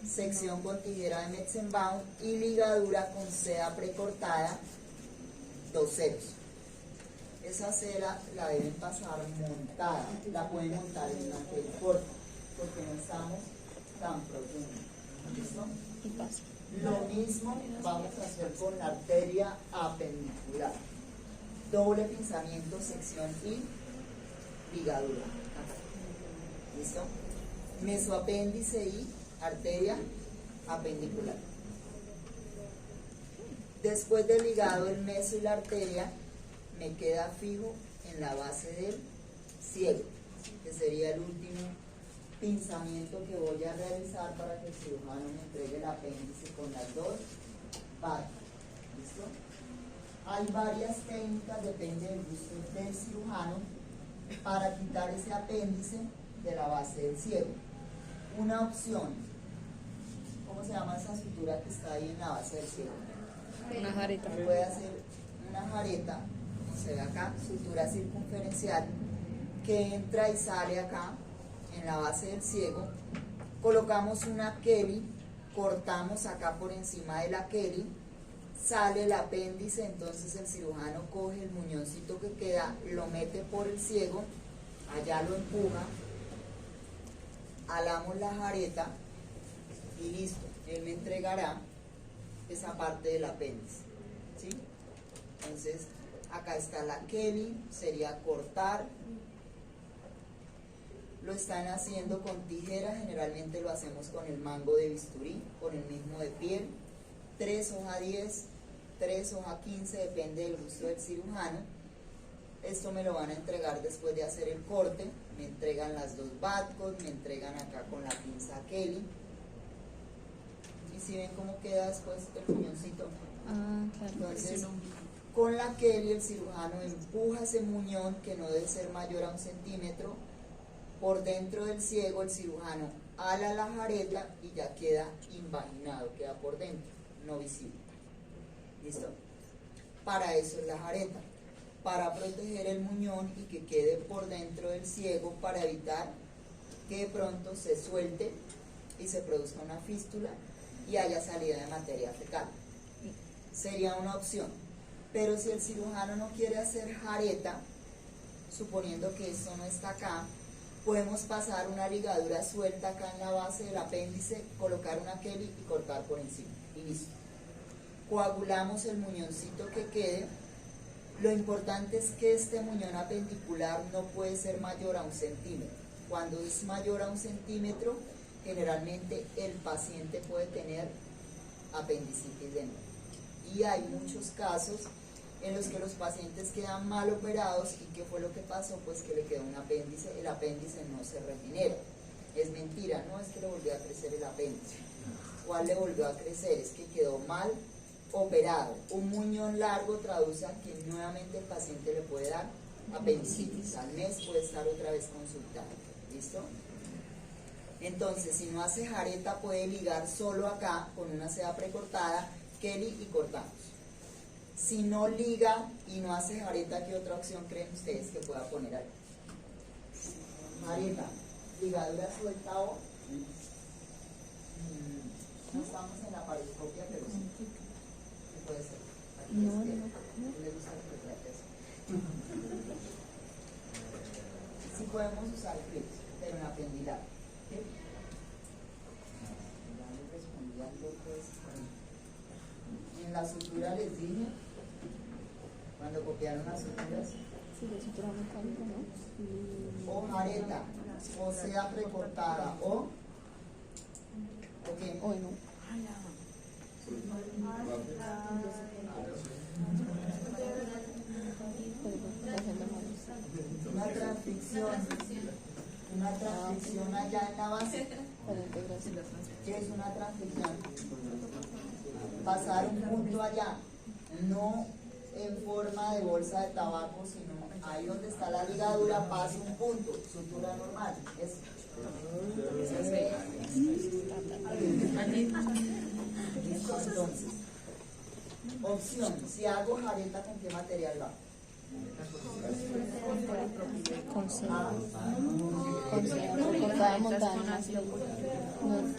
sección con tijera de Metzenbaum y ligadura con seda precortada, 2 ceros. Esa cera la deben pasar montada, la pueden montar en una Kelly corta, porque no estamos tan profundos. ¿Listo? Lo mismo vamos a hacer con la arteria apendicular. Doble pinzamiento, sección y ligadura. ¿Listo? Mesoapéndice y arteria apendicular. Después del ligado, el meso y la arteria, me queda fijo en la base del ciego, que sería el último pinzamiento que voy a realizar para que el cirujano me entregue el apéndice con las 2 patas. ¿Listo? Hay varias técnicas, depende del gusto del cirujano, para quitar ese apéndice de la base del ciego. Una opción, ¿cómo se llama esa sutura que está ahí en la base del ciego? Una jareta. Puede hacer una jareta, como se ve acá, sutura circunferencial, que entra y sale acá en la base del ciego. Colocamos una Kelly, cortamos acá por encima de la Kelly, sale el apéndice, entonces el cirujano coge el muñoncito que queda, lo mete por el ciego, allá lo empuja, alamos la jareta y listo, él me entregará esa parte del apéndice, ¿sí? Entonces acá está la Kelly, sería cortar. Lo están haciendo con tijera, generalmente lo hacemos con el mango de bisturí, con el mismo de piel, 3 hoja 10, 3 hoja 15, depende del gusto del cirujano. Esto me lo van a entregar después de hacer el corte, me entregan las 2 Advantcor, me entregan acá con la pinza Kelly. Y si ven cómo queda después el muñoncito. Claro. Entonces, con la Kelly el cirujano empuja ese muñón, que no debe ser mayor a 1 centímetro, por dentro del ciego. El cirujano ala la jareta y ya queda invaginado, queda por dentro, no visible. ¿Listo? Para eso es la jareta, para proteger el muñón y que quede por dentro del ciego, para evitar que de pronto se suelte y se produzca una fístula y haya salida de materia fecal. Sería una opción. Pero si el cirujano no quiere hacer jareta, suponiendo que esto no está acá, podemos pasar una ligadura suelta acá en la base del apéndice, colocar una Kelly y cortar por encima. Y listo. Coagulamos el muñoncito que quede. Lo importante es que este muñón apendicular no puede ser mayor a 1 centímetro. Cuando es mayor a 1 centímetro, generalmente el paciente puede tener apendicitis de nuevo. Y hay muchos casos en los que los pacientes quedan mal operados. ¿Y qué fue lo que pasó? Pues que le quedó un apéndice, el apéndice no se regenera. Es mentira, no es que le volvió a crecer el apéndice. ¿Cuál le volvió a crecer? Es que quedó mal operado. Un muñón largo traduce a que nuevamente el paciente le puede dar apendicitis. Al mes puede estar otra vez consultando. ¿Listo? Entonces, si no hace jareta, puede ligar solo acá con una seda precortada, Kelly y cortamos. Si no liga y no hace jareta, ¿qué otra opción creen ustedes que pueda poner ahí? Jareta, ligadura suelta o... No estamos en la paroscopia, pero sí. ¿Qué puede ser? No. ¿Le gusta que le trate eso? Sí podemos usar clips, pero en apendilar. ¿Sí? Ya le respondí algo, pues. En la sutura les dije, cuando copiaron las suturas, Sí, de sutura mecánica, ¿no? o jareta, o sea precortada, o qué. Hoy no. Una transficción allá en la base. Para integración. ¿Qué es una transficción? Pasar un punto allá, no en forma de bolsa de tabaco, sino ahí donde está la ligadura, pasa un punto, sutura normal. Listo, entonces. Opción, si hago jareta, ¿con qué material va? Con seda. Con seda precortada montada en una Kelly.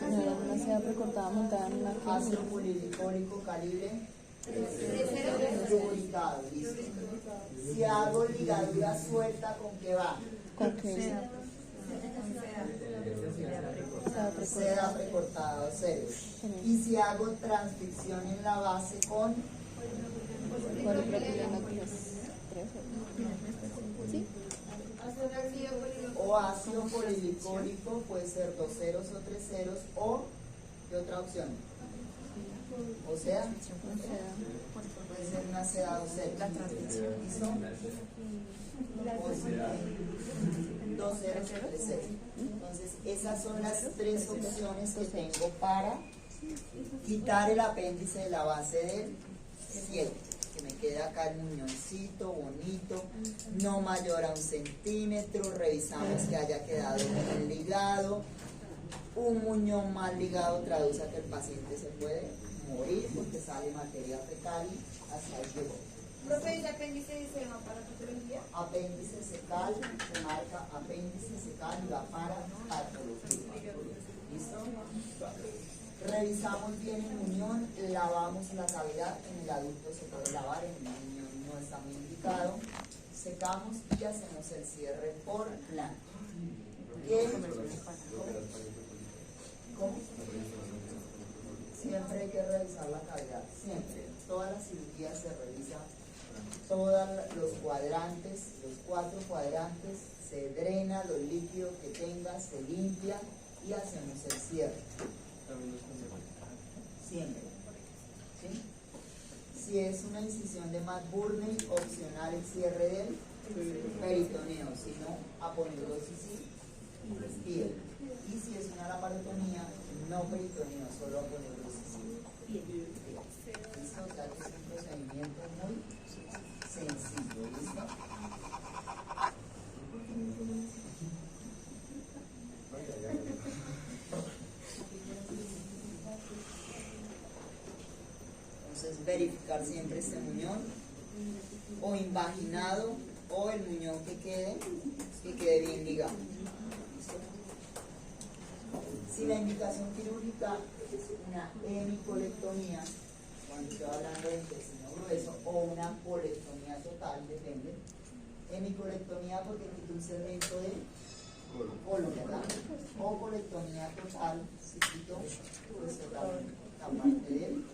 No era una seda precortada montada en una Ácido Kelly. polilicólico calibre lubricado, listo. Si hago ligadura suelta, ¿con qué va? Con Kelly. Seda Seda precortada. precortada o cero. Y si hago transficción en la base con Polipropileno 3. ¿Sí? o ácido polilicólico, puede ser 2 ceros o 3 ceros, o ¿qué otra opción? O sea, Con seda. puede ser una seda 2 ceros. ¿Listo? O si 2 ceros o 3 ceros. Entonces, esas son las 3 opciones que tengo para quitar el apéndice de la base del 7. Que me queda acá el muñoncito bonito, no mayor a 1 centímetro. Revisamos que haya quedado bien ligado. Un muñón mal ligado traduce a que el paciente se puede morir porque sale materia fecal y hasta ahí llegó. Profe, ¿ese apéndice se llama para patología? Apéndice secal, se marca apéndice secal y va para patología. ¿Listo? Revisamos bien el muñón, lavamos la cavidad. En el adulto se puede lavar, en el niño no está muy indicado. Secamos y hacemos el cierre por blanco. ¿Cómo? Siempre hay que revisar la cavidad, siempre. Todas las cirugías se revisa, todos los cuadrantes, los 4 cuadrantes, se drena los líquidos que tenga, se limpia y hacemos el cierre. Siempre. ¿Sí? Si es una incisión de Matt Burney, opcional el cierre del peritoneo, si no, aponeurosis y piel. Y si es una laparotomía, no peritoneo, solo aponeurosis y piel. ¿Listo? O sea que es un procedimiento muy sencillo. ¿Listo? Entonces, verificar siempre este muñón, o invaginado, o el muñón que quede bien ligado. ¿Listo? Si la indicación quirúrgica es una hemicolectomía, cuando estoy hablando de intestino grueso, o una colectomía total, depende. Hemicolectomía porque quita un segmento del colon, ¿verdad? O colectomía total, si quito pues total la parte del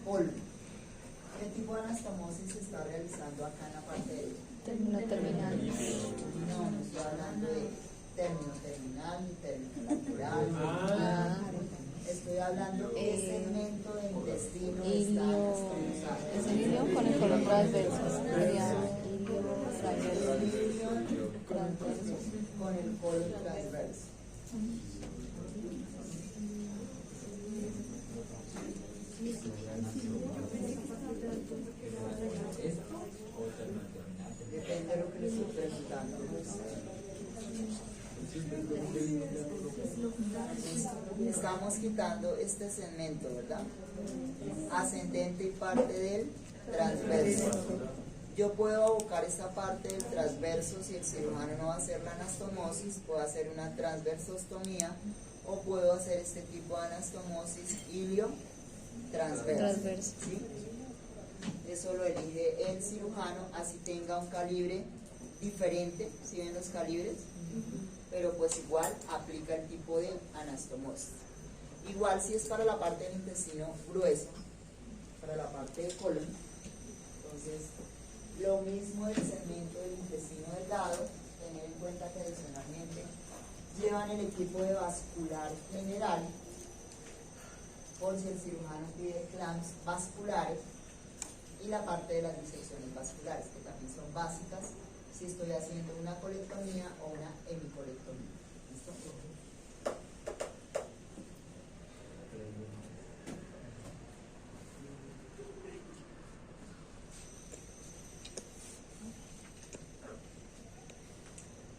colon. ¿Qué tipo de anastomosis se está realizando acá en la parte del Término terminal. No, no estoy hablando de término terminal ni término lateral. Estoy hablando de segmento de intestino está anastomosado. Es el ilio con el colon transverso. Sería ilio transverso. El ilio con el colon transverso. Depende de lo que les estoy preguntando. Estamos quitando este segmento, ¿verdad? Ascendente y parte del transverso. Yo puedo abocar esta parte del transverso si el cirujano no va a hacer la anastomosis, puedo hacer una transversostomía o puedo hacer este tipo de anastomosis ilio transverso. ¿Sí? Eso lo elige el cirujano, así tenga un calibre diferente, ¿sí ven los calibres? Pero pues igual aplica el tipo de anastomosis. Igual si es para la parte del intestino grueso, para la parte del colon, entonces lo mismo del segmento del intestino delgado, tener en cuenta que adicionalmente llevan el equipo de vascular general, por si el cirujano pide clamps vasculares, y la parte de las disecciones vasculares, que también son básicas si estoy haciendo una colectomía o una hemicolectomía. ¿Listo?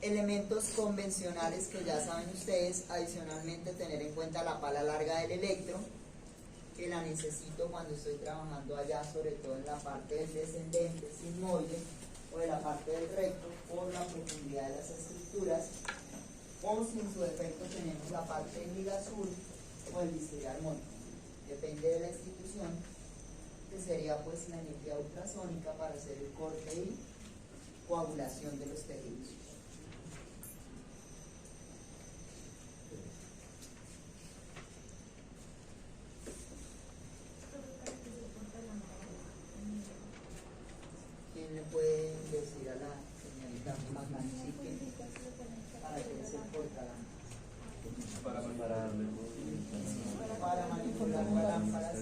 Elementos convencionales que ya saben ustedes, adicionalmente tener en cuenta la pala larga del electro, que la necesito cuando estoy trabajando allá, sobre todo en la parte del descendente sigmoide o de la parte del recto, por la profundidad de las estructuras, o si en su defecto tenemos la parte del liga azul o el bisturí armónico, depende de la institución, que sería pues la energía ultrasónica para hacer el corte y coagulación de los tejidos. ¿Quién le puede decir a la señorita Macancique para que se corta para manipular lámparas,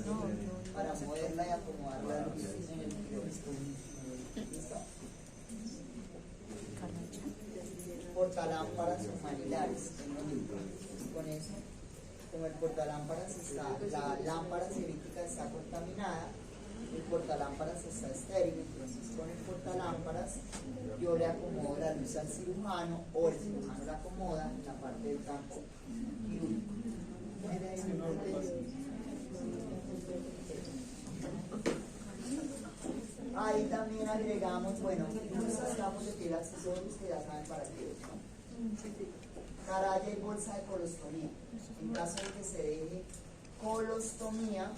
para moverla y acomodar la luz en el quirófano? ¿Listo? Portalámparas o manilares, es lo mismo. Con eso, como el portalámparas está, la lámpara cirítica está contaminada, el portalámparas está estéril, entonces con el portalámparas yo le acomodo la luz al cirujano o el cirujano la acomoda en la parte del campo quirúrgico. Ahí también agregamos, bueno, unos campos de piel accesorios que ya saben para qué es, ¿no? Caraya y bolsa de colostomía. En caso de que se deje colostomía,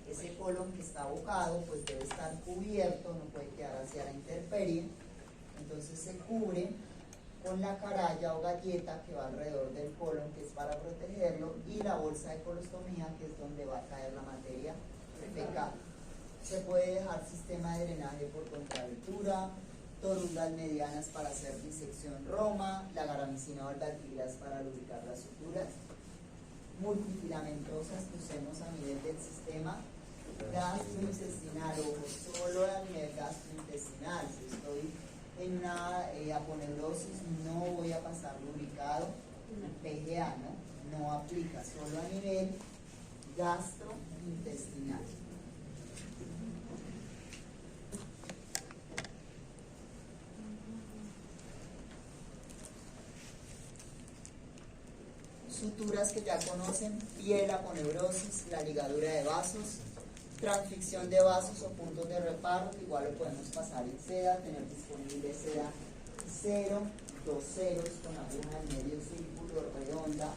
ese colon que está abocado pues debe estar cubierto, no puede quedar hacia la intemperie, entonces se cubre con la caraya o galleta que va alrededor del colon, que es para protegerlo, y la bolsa de colostomía, que es donde va a caer la materia fecal. Se puede dejar sistema de drenaje por contraventura, torundas medianas para hacer disección Roma, la garamicina o albaltiras para lubricar las suturas, multifilamentosas que usemos a nivel del sistema gastrointestinal o solo a nivel gastrointestinal. Si estoy en una aponeurosis no voy a pasar lubricado, PGA no aplica, solo a nivel gastrointestinal. Suturas que ya conocen: piel, aponeurosis, la ligadura de vasos, transficción de vasos o puntos de reparo, que igual lo podemos pasar en seda, tener disponible seda 0, 2 ceros con aguja en medio círculo, redonda.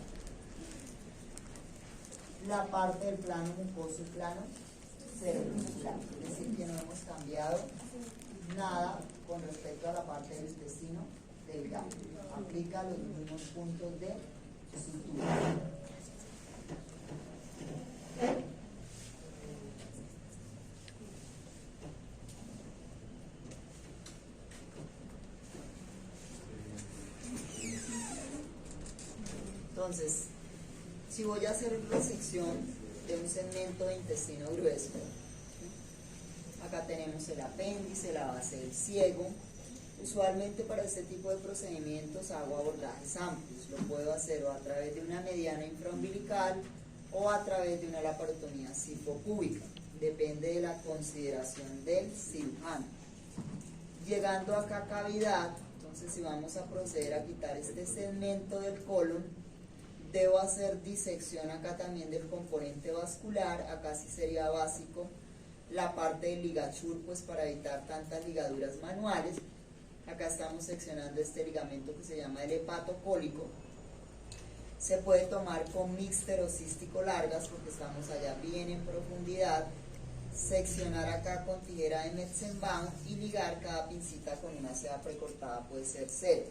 La parte del plano mucoso y plano cerebromuscular, es decir, que no hemos cambiado nada con respecto a la parte del intestino delgado. Aplica los mismos puntos de sutura. Entonces, si voy a hacer resección de un segmento de intestino grueso, acá tenemos el apéndice, la base del ciego. Usualmente para este tipo de procedimientos hago abordajes amplios. Lo puedo hacer o a través de una mediana infraumbilical o a través de una laparotomía sifopúbica. Depende de la consideración del cirujano. Llegando acá a cavidad, entonces si vamos a proceder a quitar este segmento del colon, debo hacer disección acá también del componente vascular. Acá sí sería básico la parte del ligachur, pues para evitar tantas ligaduras manuales. Acá estamos seccionando este ligamento que se llama el hepatocólico. Se puede tomar con mixterocístico largas porque estamos allá bien en profundidad. Seccionar acá con tijera de Metzenbaum y ligar cada pincita con una seda precortada, puede ser 0,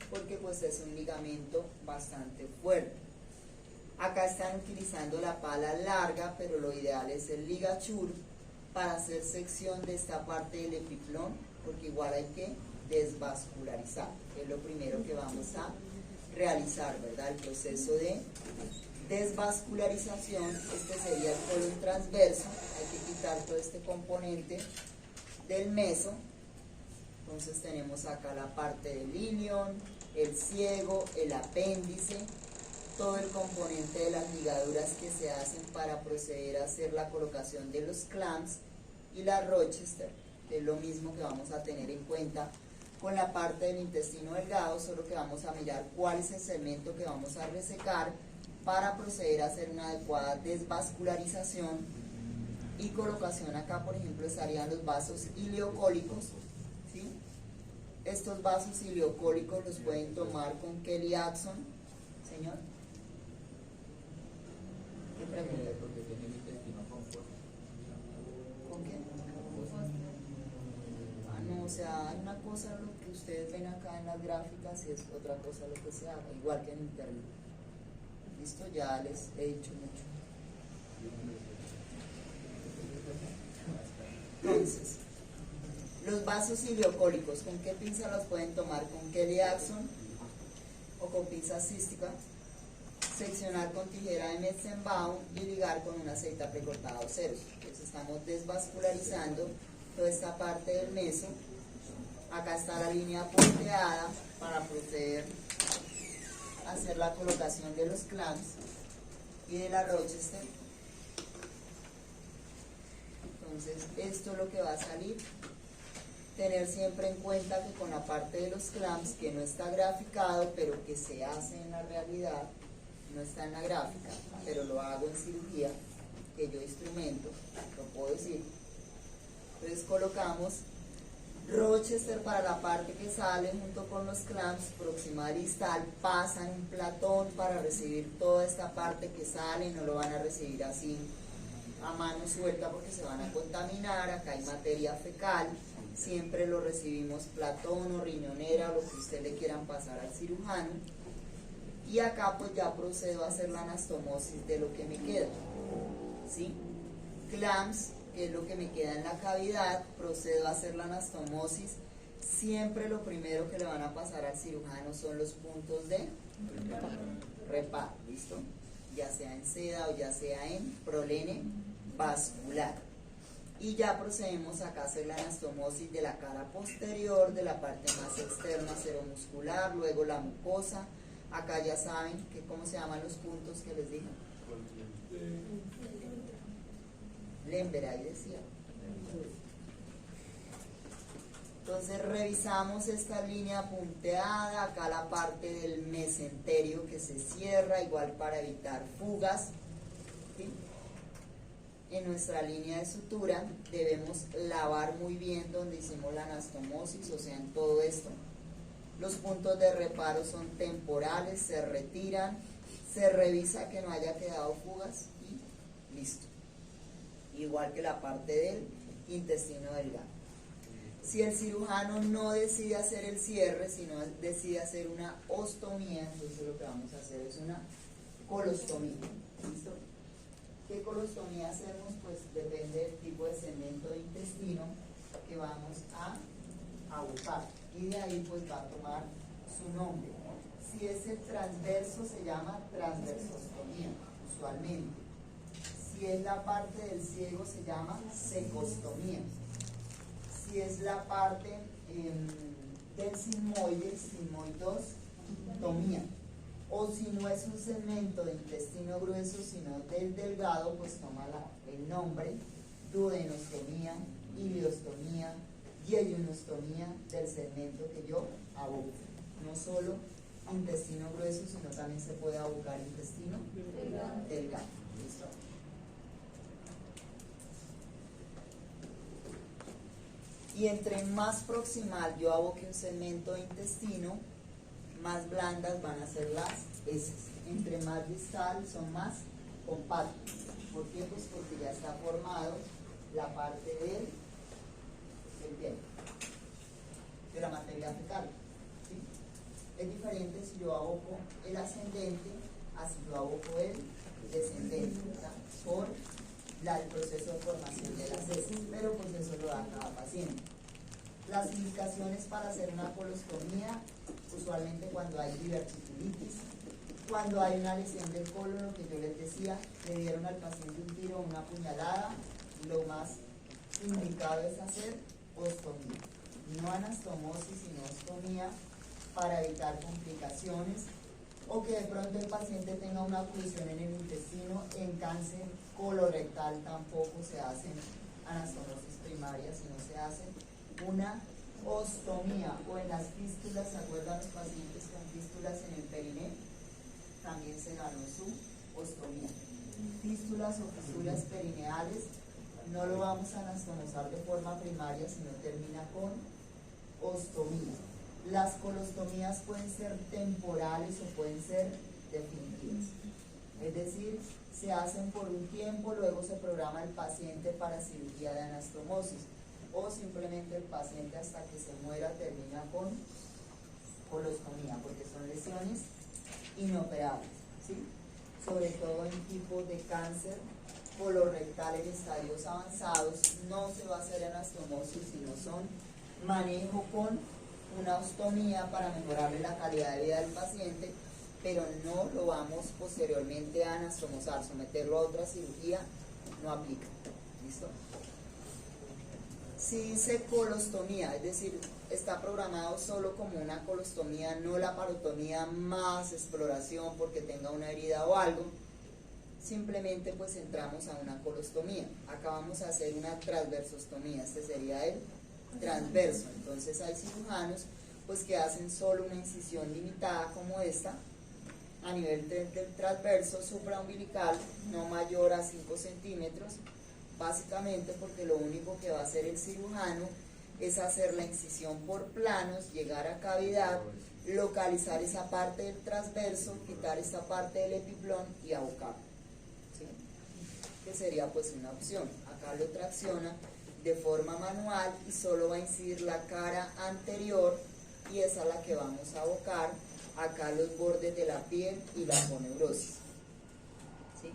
porque pues es un ligamento bastante fuerte. Acá están utilizando la pala larga, pero lo ideal es el ligachur para hacer sección de esta parte del epiplón, porque igual hay que desvascularizar, que es lo primero que vamos a realizar, ¿verdad? El proceso de desvascularización. Este sería el colon transverso. Hay que quitar todo este componente del meso. Entonces tenemos acá la parte del ilion, el ciego, el apéndice, todo el componente de las ligaduras que se hacen para proceder a hacer la colocación de los clamps, y la Rochester, que es lo mismo que vamos a tener en cuenta con la parte del intestino delgado, solo que vamos a mirar cuál es el segmento que vamos a resecar para proceder a hacer una adecuada desvascularización y colocación. Acá, por ejemplo, estarían los vasos ileocólicos, ¿sí? Estos vasos ileocólicos los pueden tomar con Kelly Axon. Señor, ¿qué pregunta? Porque tiene el intestino confuso. ¿Con qué? No, o sea, hay una cosa lo que ustedes ven acá en las gráficas y es otra cosa lo que se haga, igual que en internet. Listo, ya les he dicho mucho. Entonces, los vasos ileocólicos, ¿con qué pinza los pueden tomar? ¿Con Kelly Axon o con pinza cística? Seccionar con tijera de Metzenbaum y ligar con una aceita precortada o ceros. Entonces estamos desvascularizando toda esta parte del meso. Acá está la línea punteada para proceder a hacer la colocación de los clamps y de la Rochester. Entonces esto es lo que va a salir. Tener siempre en cuenta que con la parte de los clamps, que no está graficado, pero que se hace en la realidad, no está en la gráfica, pero lo hago en cirugía, que yo instrumento, lo puedo decir. Entonces colocamos Rochester para la parte que sale junto con los clamps, proximal y distal, pasan un platón para recibir toda esta parte que sale. No lo van a recibir así a mano suelta porque se van a contaminar. Acá hay materia fecal, siempre lo recibimos platón o riñonera, lo que ustedes le quieran pasar al cirujano. Y acá pues ya procedo a hacer la anastomosis de lo que me queda, ¿sí? Clamps, que es lo que me queda en la cavidad, procedo a hacer la anastomosis. Siempre lo primero que le van a pasar al cirujano son los puntos de reparo, ¿listo? Ya sea en seda o ya sea en prolene vascular. Y ya procedemos acá a hacer la anastomosis de la cara posterior, de la parte más externa seromuscular, luego la mucosa. Acá ya saben que cómo se llaman los puntos que les dije. Lember, ahí decía. Entonces revisamos esta línea punteada, acá la parte del mesenterio que se cierra, igual para evitar fugas, ¿sí? En nuestra línea de sutura debemos lavar muy bien donde hicimos la anastomosis, o sea, en todo esto. Los puntos de reparo son temporales, se retiran, se revisa que no haya quedado fugas y listo. Igual que la parte del intestino delgado. Si el cirujano no decide hacer el cierre, sino decide hacer una ostomía, entonces lo que vamos a hacer es una colostomía. ¿Listo? ¿Qué colostomía hacemos? Pues depende del tipo de segmento de intestino que vamos a buscar. Y de ahí pues va a tomar su nombre. Si es el transverso se llama transversostomía, usualmente. Si es la parte del ciego se llama secostomía. Si es la parte del sigmoide, sigmoidostomía. O si no es un segmento de intestino grueso, sino del delgado, pues toma el nombre duodenostomía, ileostomía, yeyunostomía del segmento que yo aboco. No solo intestino grueso, sino también se puede abocar intestino delgado. ¿Listo? Y entre más proximal yo aboque un segmento de intestino, más blandas van a ser las heces. Entre más distal son más compactos. ¿Por qué? Pues porque ya está formado la parte del piel, de la materia fecal. ¿Sí? Es diferente si yo aboco el ascendente a si yo aboco el descendente, ¿verdad? Por el proceso de formación de las heces, pero pues eso lo da cada paciente. Las indicaciones para hacer una colostomía, usualmente cuando hay diverticulitis, cuando hay una lesión del colon, lo que yo les decía, le dieron al paciente un tiro o una puñalada, lo más indicado es hacer ostomía. No anastomosis, sino ostomía para evitar complicaciones o que de pronto el paciente tenga una oclusión en el intestino. En cáncer colorectal tampoco se hacen anastomosis primarias, sino se hace una ostomía. O en las fístulas, ¿se acuerdan los pacientes con fístulas en el periné? También se ganó su ostomía. Fístulas o fisuras perineales no lo vamos a anastomosar de forma primaria, sino termina con ostomía. Las colostomías pueden ser temporales o pueden ser definitivas. Es decir, se hacen por un tiempo, luego se programa el paciente para cirugía de anastomosis, o simplemente el paciente hasta que se muera termina con colostomía, porque son lesiones inoperables, ¿sí? Sobre todo en tipos de cáncer colorectal en estadios avanzados, no se va a hacer anastomosis, sino son manejo con una ostomía para mejorarle la calidad de vida del paciente, pero no lo vamos posteriormente a anastomosar, someterlo a otra cirugía no aplica. ¿Listo? Si dice colostomía, es decir, está programado solo como una colostomía, no la parotomía más exploración porque tenga una herida o algo, simplemente pues entramos a una colostomía. Acá vamos a hacer una transversostomía, este sería el transverso. Entonces hay cirujanos pues que hacen solo una incisión limitada como esta a nivel del transverso supraumbilical, no mayor a 5 centímetros, básicamente porque lo único que va a hacer el cirujano es hacer la incisión por planos, llegar a cavidad, localizar esa parte del transverso, quitar esta parte del epiplón y abocar, ¿sí? Que sería pues una opción. Acá lo tracciona de forma manual y solo va a incidir la cara anterior y esa es la que vamos a abocar, acá los bordes de la piel y la aponeurosis. ¿Sí?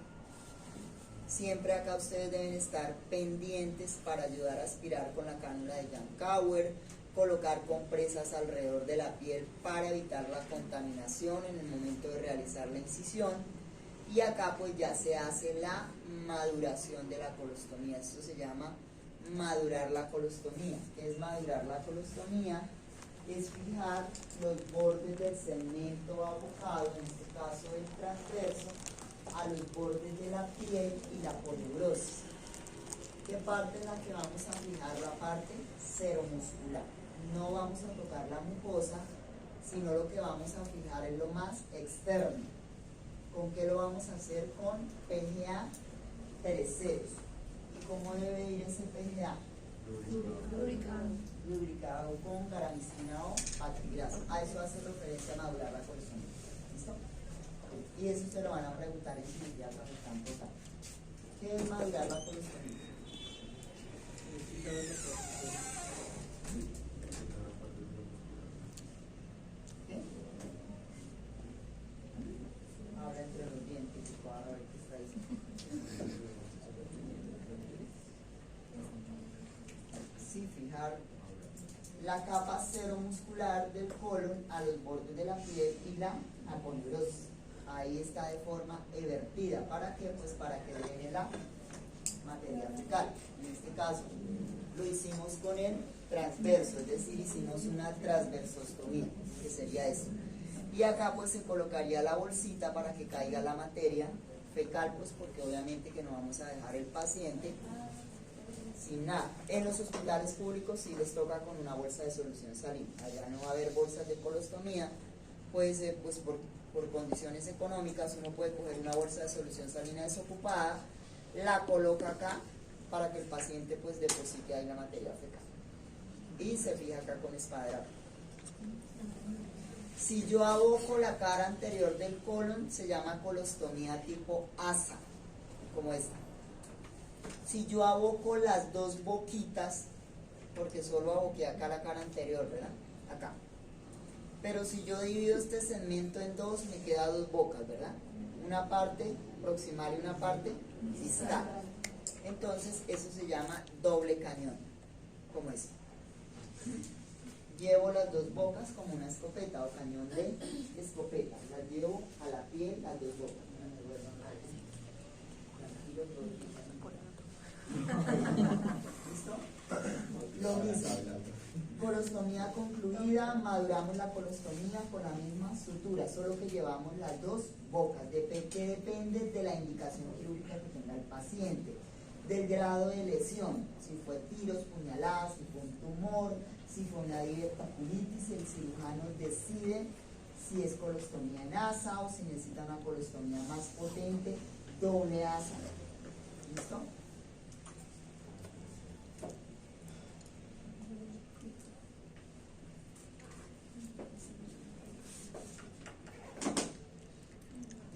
Siempre acá ustedes deben estar pendientes para ayudar a aspirar con la cánula de Yankauer, colocar compresas alrededor de la piel para evitar la contaminación en el momento de realizar la incisión. Y acá pues ya se hace la maduración de la colostomía. Esto se llama madurar la colostomía. ¿Qué es madurar la colostomía? Es fijar los bordes del segmento abocado, en este caso el transverso, a los bordes de la piel y la aponeurosis. ¿Qué parte es la que vamos a fijar? La parte seromuscular. No vamos a tocar la mucosa, sino lo que vamos a fijar es lo más externo. ¿Con qué lo vamos a hacer? Con PGA terceros. ¿Y cómo debe ir ese PGA? Lubricado con garamicina o patrigrasa. A eso hace referencia a madurar la colostomía. ¿Listo? Y eso se lo van a preguntar en cirugía cuando están tocando. ¿Qué es madurar la colostomía? a ver qué está diciendo. Sí, fijar la capa seromuscular del colon al borde de la piel y la aponeurosis. Ahí está de forma evertida. ¿Para qué? Pues para que drene la materia fecal. En este caso lo hicimos con el transverso, es decir, hicimos una transversostomía, que sería eso. Y acá pues se colocaría la bolsita para que caiga la materia fecal, pues porque obviamente que no vamos a dejar el paciente sin nada. En los hospitales públicos sí les toca con una bolsa de solución salina. Allá no va a haber bolsas de colostomía, puede ser pues por condiciones económicas. Uno puede coger una bolsa de solución salina desocupada, la coloca acá para que el paciente pues deposite ahí la materia fecal y se fija acá con espadadrapo. Si yo aboco la cara anterior del colon, se llama colostomía tipo ASA, como esta. Si yo aboco las dos boquitas, porque solo aboqué acá la cara anterior, ¿verdad? Acá. Pero si yo divido este segmento en dos, me queda dos bocas, ¿verdad? Una parte proximal y una parte distal. Entonces, eso se llama doble cañón, como este. Llevo las dos bocas como una escopeta o cañón de escopeta. Las llevo a la piel, las dos bocas. ¿Listo? Lo mismo. Colostomía concluida, maduramos la colostomía con la misma sutura, solo que llevamos las dos bocas, que depende de la indicación quirúrgica que tenga el paciente, del grado de lesión, si fue tiros, puñaladas, si fue un tumor, si fue una diverticulitis. El cirujano decide si es colostomía en asa o si necesita una colostomía más potente, doble asa. ¿Listo?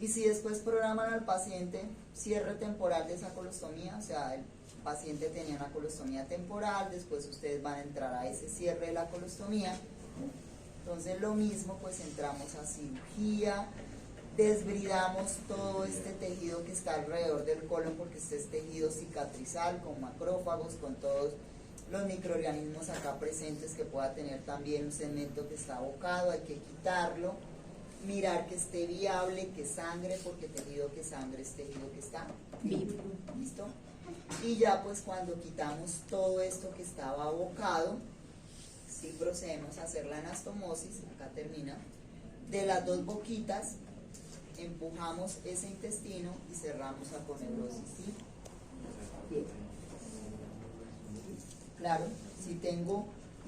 Y si después programan al paciente cierre temporal de esa colostomía, o sea, el paciente tenía una colostomía temporal, después ustedes van a entrar a ese cierre de la colostomía, entonces lo mismo, pues entramos a cirugía, desbridamos todo este tejido que está alrededor del colon, porque este es tejido cicatrizal, con macrófagos, con todos los microorganismos acá presentes que pueda tener también un segmento que está abocado, hay que quitarlo. Mirar que esté viable, que sangre, porque tejido que sangre es tejido que está vivo. ¿Listo? Y ya pues cuando quitamos todo esto que estaba abocado, sí procedemos a hacer la anastomosis, acá termina, de las dos boquitas, empujamos ese intestino y cerramos a aponeurosis. ¿Sí? Bien. Claro, si tengo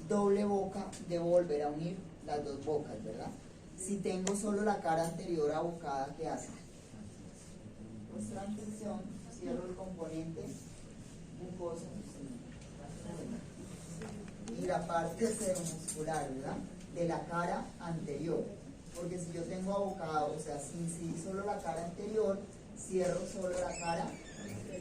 doble boca, debo volver a unir las dos bocas, ¿verdad? Si tengo solo la cara anterior abocada, ¿qué hace? Pues transición, cierro el componente mucoso y la parte seromuscular, ¿verdad? De la cara anterior. Porque si yo tengo abocado, o sea, si incidir solo la cara anterior, cierro solo la cara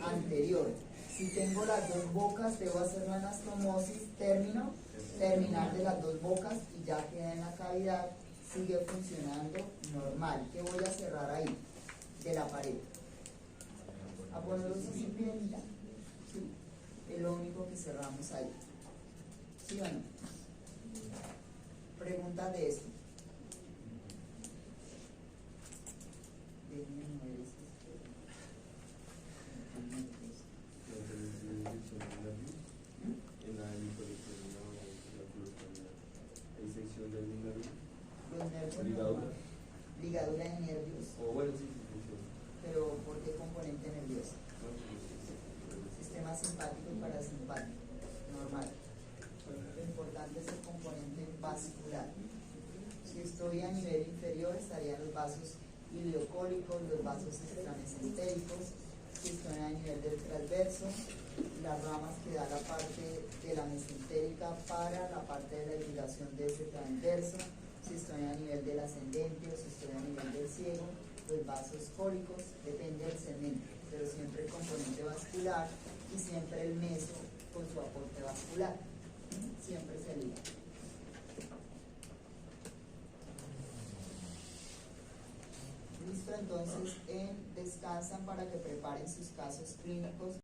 anterior. Si tengo las dos bocas, debo hacer la anastomosis, terminar de las dos bocas y ya queda en la cavidad. Sigue funcionando normal. ¿Qué voy a cerrar ahí? De la pared. Aponeurosis impedida. Sí. Es lo único que cerramos ahí. ¿Sí o no? Preguntas de esto. Déjenme mover esto. En la hemicolectomía o la colostomía, ¿hay sección del nervio? Los nervios. Ligadura. Ligadura de nervios. O bueno, sí, sección. Pero ¿por qué componente nervioso? Sistema simpático y parasimpático. Normal. Lo importante es el componente vascular. Si estoy a nivel inferior, estarían los vasos ileocólicos, los vasos extramesentéricos. Si estoy a nivel del transverso, las ramas que da la parte de la mesentérica para la parte de la irrigación de ese transverso. Si estoy a nivel del ascendente o si estoy a nivel del ciego, los vasos cólicos, depende del segmento, pero siempre el componente vascular y siempre el meso con su aporte vascular. Siempre se liga. Listo, entonces descansan para que preparen sus casos clínicos.